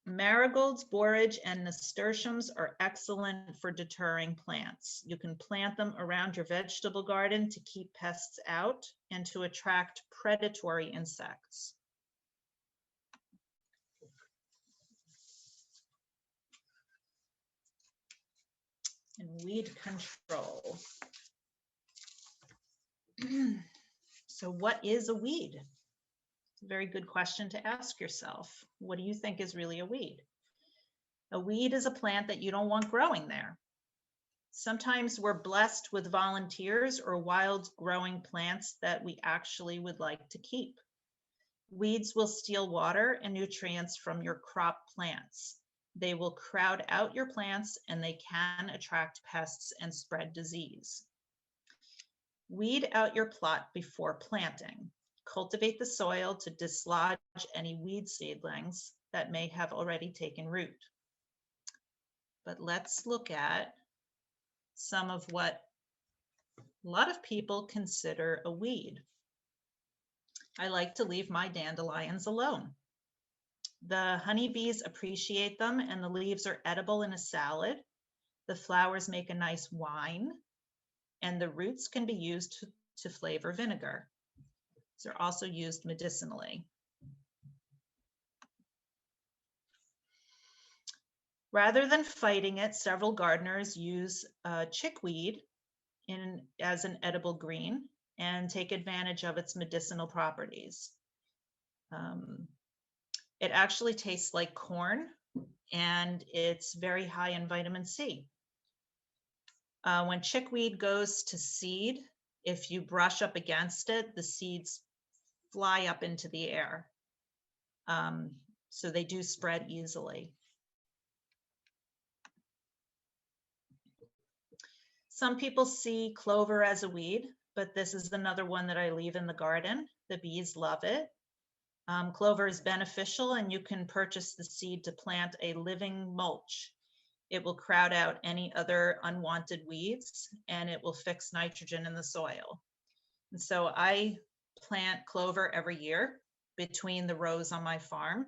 [SPEAKER 1] Marigolds, borage, and nasturtiums are excellent for deterring plants. You can plant them around your vegetable garden to keep pests out and to attract predatory insects. And weed control. So what is a weed? It's a very good question to ask yourself. What do you think is really a weed? A weed is a plant that you don't want growing there. Sometimes we're blessed with volunteers or wild growing plants that we actually would like to keep. Weeds will steal water and nutrients from your crop plants. They will crowd out your plants and they can attract pests and spread disease. Weed out your plot before planting. Cultivate the soil to dislodge any weed seedlings that may have already taken root. But let's look at some of what a lot of people consider a weed. I like to leave my dandelions alone. The honeybees appreciate them and the leaves are edible in a salad. The flowers make a nice wine and the roots can be used to flavor vinegar. They're also used medicinally. Rather than fighting it, several gardeners use chickweed as an edible green and take advantage of its medicinal properties. It actually tastes like corn and it's very high in vitamin C. When chickweed goes to seed, if you brush up against it, the seeds fly up into the air. So they do spread easily. Some people see clover as a weed, but this is another one that I leave in the garden. The bees love it. Clover is beneficial and you can purchase the seed to plant a living mulch. It will crowd out any other unwanted weeds and it will fix nitrogen in the soil. And so I plant clover every year between the rows on my farm.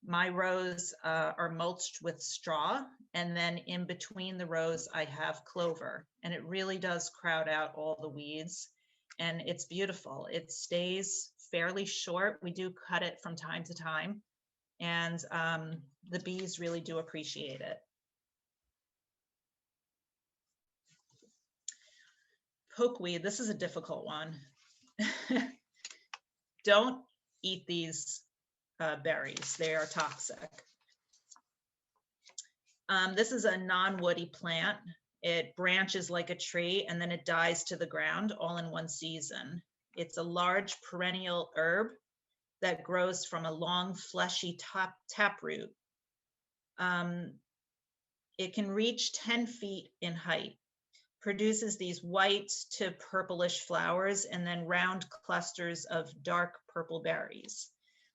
[SPEAKER 1] My rows are mulched with straw, and then in between the rows I have clover, and it really does crowd out all the weeds and it's beautiful. It stays fairly short. We do cut it from time to time and the bees really do appreciate it. Pokeweed, this is a difficult one. Don't eat these berries, they are toxic. This is a non-woody plant. It branches like a tree and then it dies to the ground all in one season. It's a large perennial herb that grows from a long fleshy taproot. It can reach 10 feet in height, produces these white to purplish flowers and then round clusters of dark purple berries.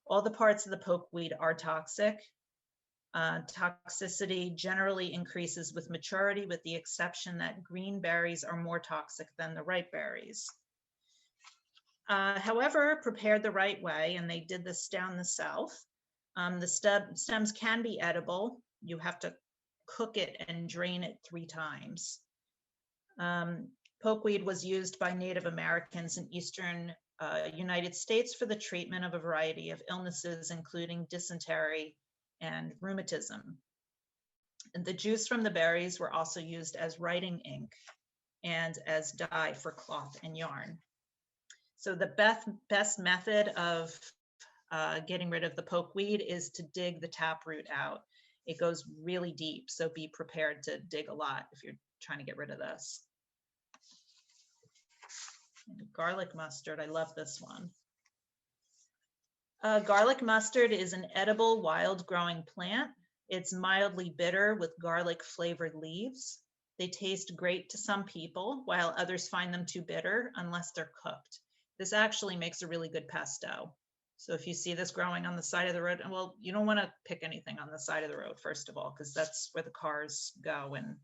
[SPEAKER 1] All the parts of the pokeweed are toxic. Toxicity generally increases with maturity, with the exception that green berries are more toxic than the ripe berries. However, prepared the right way, and they did this down the south, the stems can be edible. You have to cook it and drain it 3 times. Pokeweed was used by Native Americans in eastern United States for the treatment of a variety of illnesses, including dysentery and rheumatism. And the juice from the berries were also used as writing ink and as dye for cloth and yarn. So the best method of getting rid of the pokeweed is to dig the taproot out. It goes really deep, so be prepared to dig a lot if you're trying to get rid of this. And garlic mustard, I love this one. Garlic mustard is an edible wild growing plant. It's mildly bitter with garlic flavored leaves. They taste great to some people, while others find them too bitter unless they're cooked. This actually makes a really good pesto. So if you see this growing on the side of the road, well, you don't want to pick anything on the side of the road, first of all, because that's where the cars go and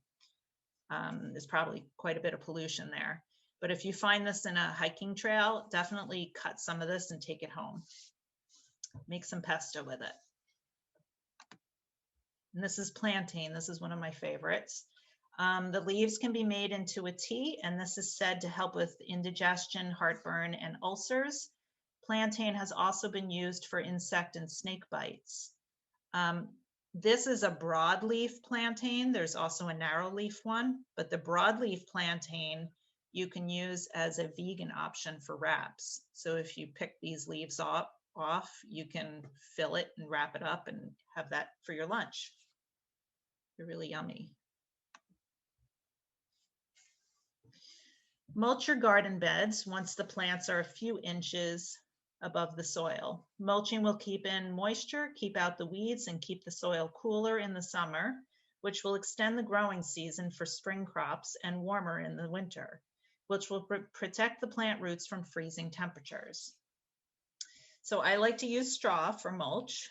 [SPEAKER 1] there's probably quite a bit of pollution there. But if you find this in a hiking trail, definitely cut some of this and take it home. Make some pesto with it. And this is plantain. This is one of my favorites. The leaves can be made into a tea, and this is said to help with indigestion, heartburn, and ulcers. Plantain has also been used for insect and snake bites. This is a broadleaf plantain. There's also a narrowleaf one, but the broadleaf plantain you can use as a vegan option for wraps. So if you pick these leaves off, you can fill it and wrap it up and have that for your lunch. They're really yummy. Mulch your garden beds once the plants are a few inches above the soil. Mulching will keep in moisture, keep out the weeds, and keep the soil cooler in the summer, which will extend the growing season for spring crops and warmer in the winter, which will protect the plant roots from freezing temperatures. So I like to use straw for mulch.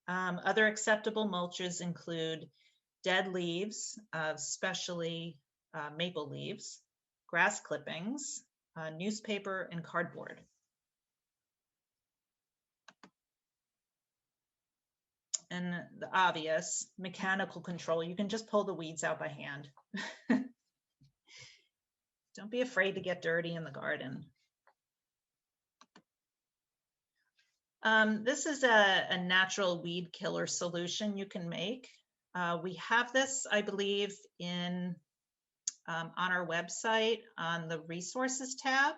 [SPEAKER 1] Other acceptable mulches include dead leaves, especially maple leaves, grass clippings, newspaper, and cardboard. And the obvious, mechanical control. You can just pull the weeds out by hand. Don't be afraid to get dirty in the garden. This is a natural weed killer solution you can make. We have this, I believe, on our website on the resources tab.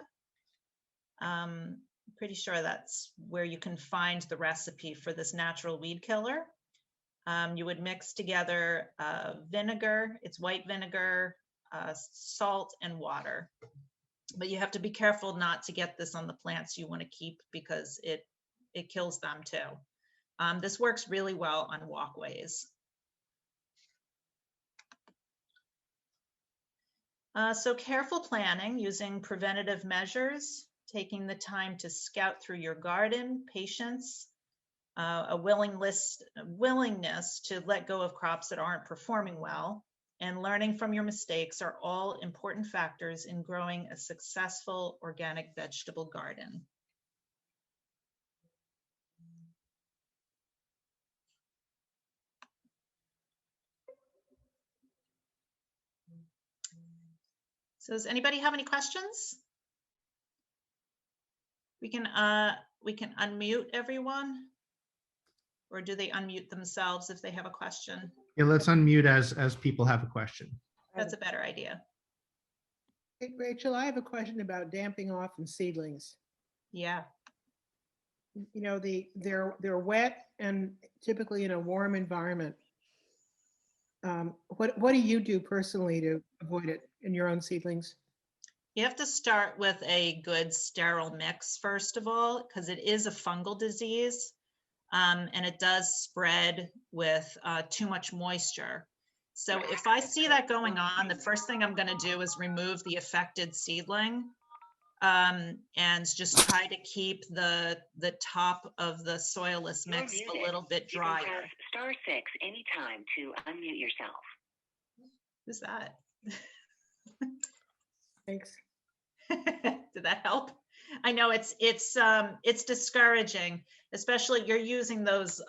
[SPEAKER 1] Pretty sure that's where you can find the recipe for this natural weed killer. You would mix together vinegar, it's white vinegar, salt, and water. But you have to be careful not to get this on the plants you want to keep because it kills them too. This works really well on walkways. So careful planning using preventative measures, taking the time to scout through your garden, patience, a willingness to let go of crops that aren't performing well, and learning from your mistakes are all important factors in growing a successful organic vegetable garden. So does anybody have any questions? We can unmute everyone, or do they unmute themselves if they have a question?
[SPEAKER 2] Yeah, let's unmute as people have a question.
[SPEAKER 1] That's a better idea.
[SPEAKER 5] Hey, Rachel, I have a question about damping off and seedlings.
[SPEAKER 1] Yeah.
[SPEAKER 5] You know, they're wet and typically in a warm environment. What do you do personally to avoid it in your own seedlings?
[SPEAKER 1] You have to start with a good sterile mix, first of all, because it is a fungal disease, and it does spread with too much moisture. So if I see that going on, the first thing I'm going to do is remove the affected seedling and just try to keep the top of the soilless mix a little bit drier.
[SPEAKER 6] You can press *6 anytime to unmute yourself.
[SPEAKER 1] Who's that?
[SPEAKER 5] Thanks.
[SPEAKER 1] Did that help? I know it's discouraging, especially you're using those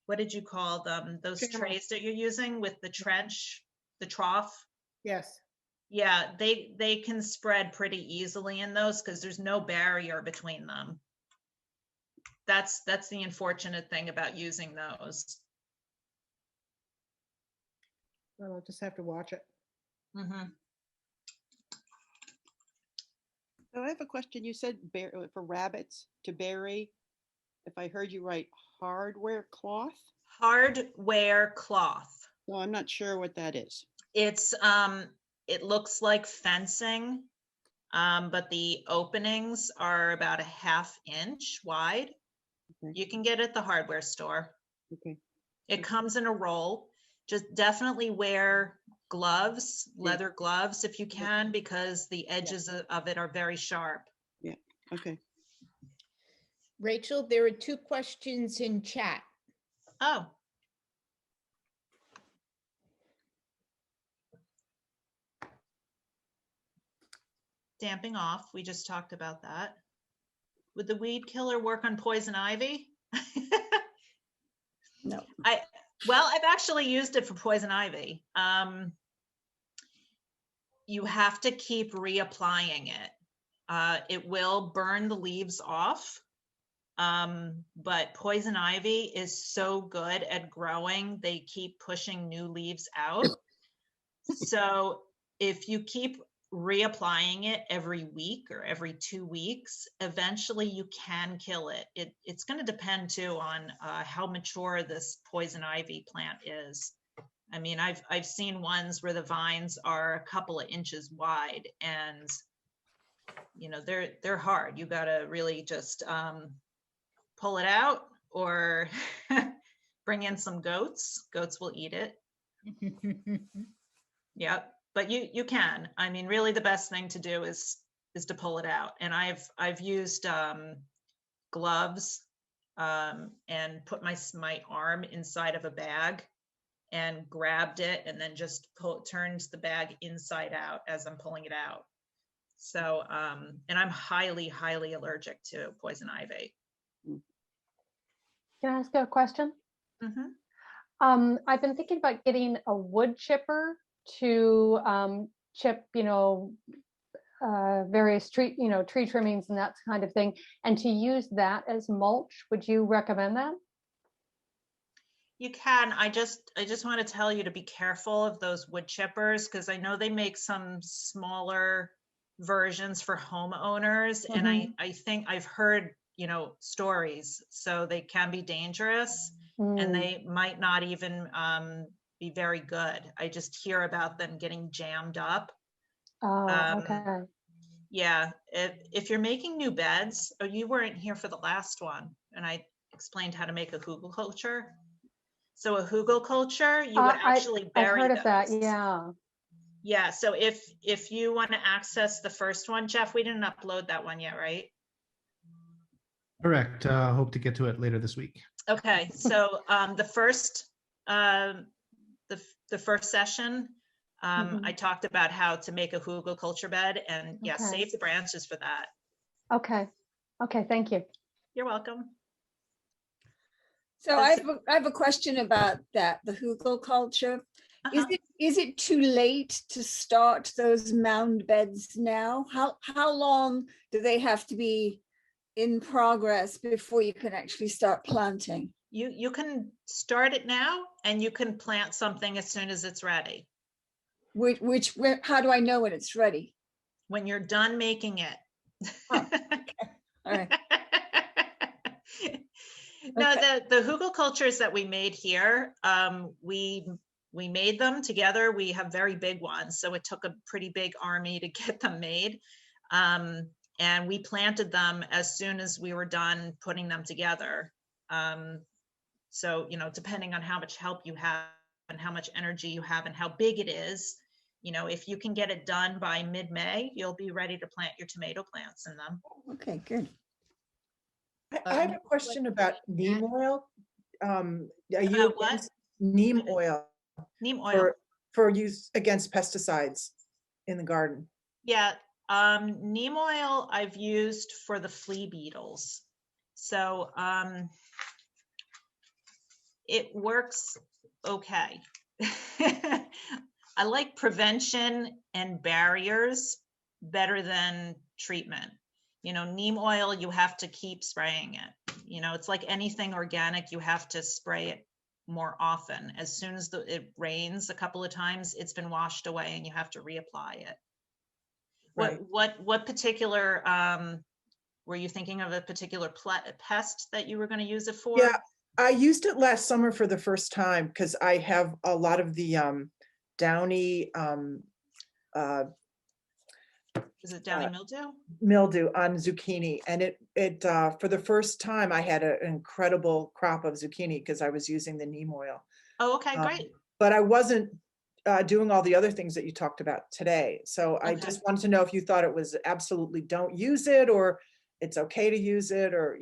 [SPEAKER 1] what did you call them? Those trays that you're using with the trench, the trough.
[SPEAKER 5] Yes.
[SPEAKER 1] Yeah, they can spread pretty easily in those because there's no barrier between them. That's the unfortunate thing about using those.
[SPEAKER 5] Well, I'll just have to watch it.
[SPEAKER 1] Mm-hmm.
[SPEAKER 7] So I have a question. You said for rabbits to bury, if I heard you right, hardware cloth?
[SPEAKER 1] Hardware cloth.
[SPEAKER 7] So I'm not sure what that is.
[SPEAKER 1] It's it looks like fencing, but the openings are about a ½ inch wide.
[SPEAKER 7] Okay.
[SPEAKER 1] You can get it at the hardware store.
[SPEAKER 7] Okay.
[SPEAKER 1] It comes in a roll. Just definitely wear gloves, leather gloves if you can, because the edges of it are very sharp.
[SPEAKER 7] Yeah. Okay.
[SPEAKER 4] Rachel, there are 2 questions in chat.
[SPEAKER 1] Oh. Damping off, we just talked about that. Would the weed killer work on poison ivy?
[SPEAKER 7] No.
[SPEAKER 1] Well, I've actually used it for poison ivy. You have to keep reapplying it. It will burn the leaves off, but poison ivy is so good at growing. They keep pushing new leaves out. So if you keep reapplying it every week or every 2 weeks, eventually you can kill it. It's going to depend too on how mature this poison ivy plant is. I mean, I've seen ones where the vines are a couple of inches wide, and you know, they're hard. You got to really just pull it out or bring in some goats. Goats will eat it. Yep. But you can. I mean, really the best thing to do is to pull it out. And I've used gloves and put my arm inside of a bag and grabbed it, and then just turned the bag inside out as I'm pulling it out. So, and I'm highly, highly allergic to poison ivy.
[SPEAKER 8] Can I ask a question?
[SPEAKER 1] Mm-hmm.
[SPEAKER 8] I've been thinking about getting a wood chipper to chip, various tree trimmings and that kind of thing, and to use that as mulch. Would you recommend that?
[SPEAKER 1] You can. I just want to tell you to be careful of those wood chippers, because I know they make some smaller versions for homeowners, and I think I've heard stories, so they can be dangerous, and they might not even be very good. I just hear about them getting jammed up.
[SPEAKER 8] Okay.
[SPEAKER 1] Yeah, if you're making new beds, or you weren't here for the last one, and I explained how to make a hugel culture. So a hugel culture, you would actually bury
[SPEAKER 8] I've heard of that,
[SPEAKER 1] those.
[SPEAKER 8] yeah.
[SPEAKER 1] Yeah, so if you want to access the first one, Jeff, we didn't upload that one yet, right?
[SPEAKER 2] Correct. Hope to get to it later this week.
[SPEAKER 1] Okay, so the first session, I talked about how to make a hugel culture bed, and yeah,
[SPEAKER 8] Okay.
[SPEAKER 1] save the branches for that.
[SPEAKER 8] Okay. Thank you.
[SPEAKER 1] You're welcome.
[SPEAKER 9] So I have a question about that, the hugel culture. Is it too late to start those mound beds now? How long do they have to be in progress before you can actually start planting?
[SPEAKER 1] You can start it now, and you can plant something as soon as it's ready.
[SPEAKER 9] How do I know when it's ready?
[SPEAKER 1] When you're done making it.
[SPEAKER 9] Oh, okay. All right.
[SPEAKER 1] No, the hugel cultures that we made here, we made them together. We have very big ones, so it took a pretty big army to get them made. And we planted them as soon as we were done putting them together. So, depending on how much help you have and how much energy you have and how big it is, if you can get it done by mid-May, you'll be ready to plant your tomato plants in them.
[SPEAKER 9] Okay, good.
[SPEAKER 5] I have a question about neem oil. Are you
[SPEAKER 1] what?
[SPEAKER 5] against neem oil
[SPEAKER 1] Neem oil.
[SPEAKER 5] for use against pesticides in the garden?
[SPEAKER 1] Yeah, neem oil I've used for the flea beetles. So it works okay. I like prevention and barriers better than treatment. Neem oil, you have to keep spraying it. It's like anything organic, you have to spray it more often. As soon as it rains a couple of times, it's been washed away and you have to reapply it.
[SPEAKER 5] Right.
[SPEAKER 1] What particular, were you thinking of a particular pest that you were going to use it for?
[SPEAKER 5] Yeah, I used it last summer for the first time because I have a lot of the Downy
[SPEAKER 1] Is it Downy mildew?
[SPEAKER 5] Mildew on zucchini, and it for the first time I had an incredible crop of zucchini because I was using the neem oil.
[SPEAKER 1] Oh, okay, great.
[SPEAKER 5] But I wasn't doing all the other things that you talked about today. So I just wanted to know if you thought it was absolutely don't use it, or it's okay to use it, or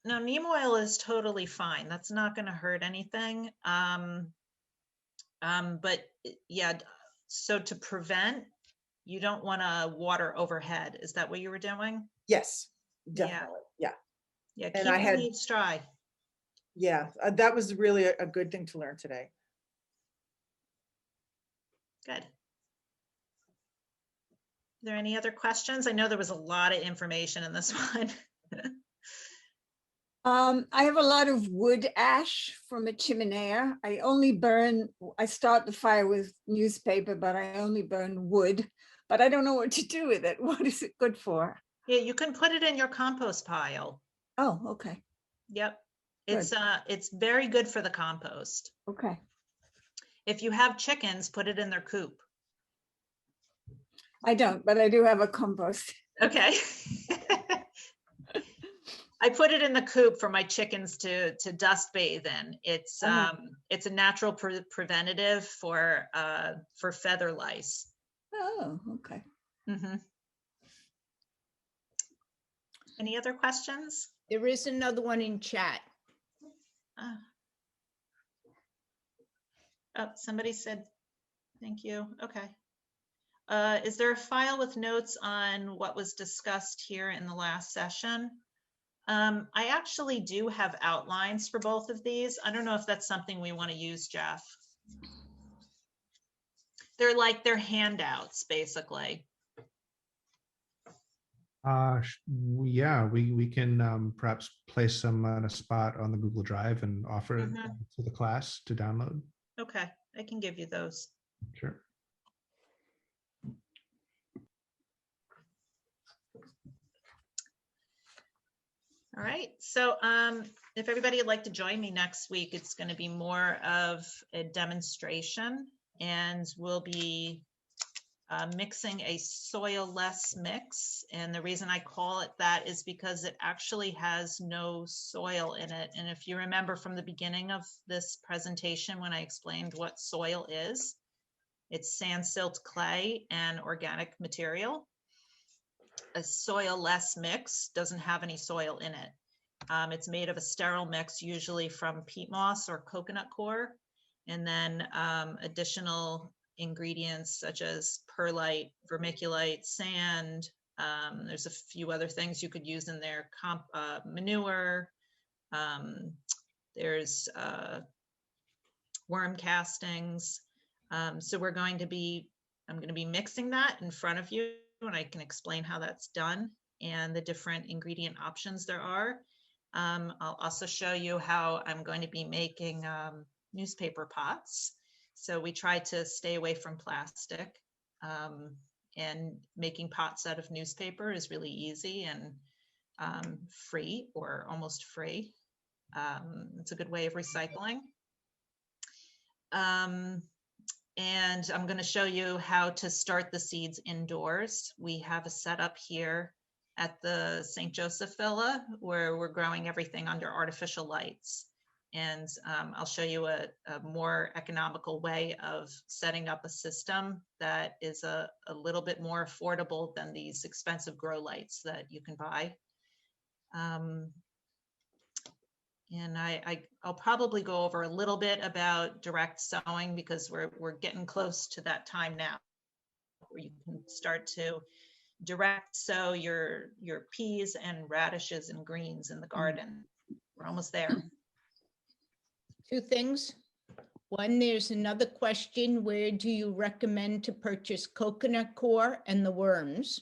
[SPEAKER 1] No, neem oil is totally fine. That's not going to hurt anything. But yeah, so to prevent, you don't want to water overhead. Is that what you were doing?
[SPEAKER 5] Yes, definitely. Yeah.
[SPEAKER 1] Yeah,
[SPEAKER 5] And
[SPEAKER 1] keep
[SPEAKER 5] I
[SPEAKER 1] the
[SPEAKER 5] had
[SPEAKER 1] leaves dry.
[SPEAKER 5] Yeah, that was really a good thing to learn today.
[SPEAKER 1] Good. Are there any other questions? I know there was a lot of information in this one.
[SPEAKER 9] I have a lot of wood ash from a chimney. I start the fire with newspaper, but I only burn wood. But I don't know what to do with it. What is it good for?
[SPEAKER 1] Yeah, you can put it in your compost pile.
[SPEAKER 9] Oh, okay,
[SPEAKER 1] Yep.
[SPEAKER 9] Good.
[SPEAKER 1] It's very good for the compost.
[SPEAKER 9] okay.
[SPEAKER 1] If you have chickens, put it in their coop.
[SPEAKER 9] I don't, but I do have a compost.
[SPEAKER 1] Okay. I put it in the coop for my chickens to dust bathe in. It's a natural preventative for feather lice.
[SPEAKER 9] Oh, okay.
[SPEAKER 1] Mhm. Any other questions?
[SPEAKER 10] There is another one in chat.
[SPEAKER 1] Oh, somebody said, thank you. Okay. Is there a file with notes on what was discussed here in the last session? I actually do have outlines for both of these. I don't know if that's something we want to use, Jeff. They're handouts, basically.
[SPEAKER 2] Yeah, we can perhaps place some on a spot on the Google Drive and offer it to the class to download.
[SPEAKER 1] Okay, I can give you those.
[SPEAKER 2] Sure.
[SPEAKER 1] All right, so if everybody would like to join me next week, it's going to be more of a demonstration, and we'll be mixing a soil-less mix. And the reason I call it that is because it actually has no soil in it. And if you remember from the beginning of this presentation, when I explained what soil is, it's sand, silt, clay, and organic material. A soil-less mix doesn't have any soil in it. It's made of a sterile mix, usually from peat moss or coconut coir, and then additional ingredients such as perlite, vermiculite, sand. There's a few other things you could use in there, manure. There's worm castings. So I'm going to be mixing that in front of you, and I can explain how that's done and the different ingredient options there are. I'll also show you how I'm going to be making newspaper pots. So we try to stay away from plastic, and making pots out of newspaper is really easy and free or almost free. It's a good way of recycling. And I'm going to show you how to start the seeds indoors. We have a setup here at the St. Joseph Villa where we're growing everything under artificial lights. And I'll show you a more economical way of setting up a system that is a little bit more affordable than these expensive grow lights that you can buy. And I'll probably go over a little bit about direct sowing because we're getting close to that time now where you can start to direct sow your peas and radishes and greens in the garden. We're almost there.
[SPEAKER 10] Two things. One, there's another question. Where do you recommend to purchase coconut coir and the worms?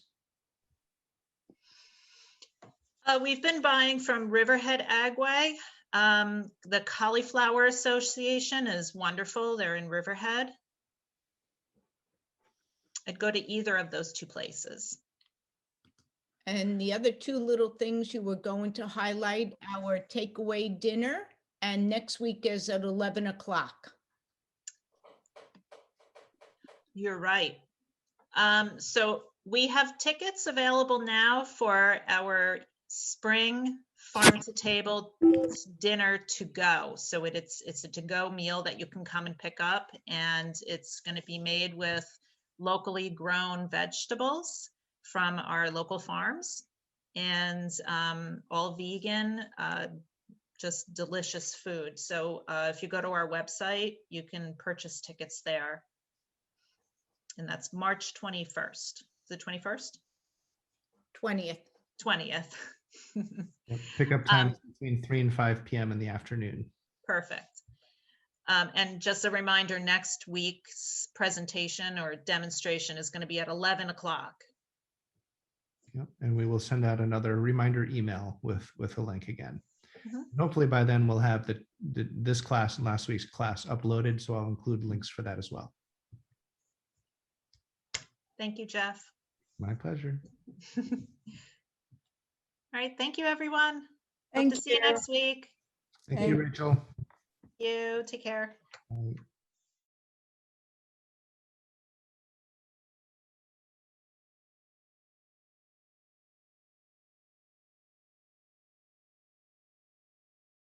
[SPEAKER 1] We've been buying from Riverhead Agway. The Cauliflower Association is wonderful. They're in Riverhead. I'd go to either of those two places.
[SPEAKER 10] And the other two little things you were going to highlight, our takeaway dinner, and next week is at 11 o'clock.
[SPEAKER 1] You're right. So we have tickets available now for our spring farm to table dinner to go. So it's a to go meal that you can come and pick up, and it's going to be made with locally grown vegetables from our local farms and all vegan, just delicious food. So if you go to our website, you can purchase tickets there. And that's March 21st. The 21st?
[SPEAKER 10] 20th.
[SPEAKER 1] 20th.
[SPEAKER 2] Pick up time between 3 and 5 p.m. in the afternoon.
[SPEAKER 1] Perfect. And just a reminder, next week's presentation or demonstration is going to be at 11 o'clock.
[SPEAKER 2] Yep. And we will send out another reminder email with a link again. Hopefully by then we'll have this class and last week's class uploaded, so I'll include links for that as well.
[SPEAKER 1] Thank you, Jeff.
[SPEAKER 2] My pleasure.
[SPEAKER 1] All right, thank you, everyone. Hope
[SPEAKER 9] Thank
[SPEAKER 1] to see you next week.
[SPEAKER 2] Thank you, Rachel.
[SPEAKER 1] You take care.
[SPEAKER 2] Bye.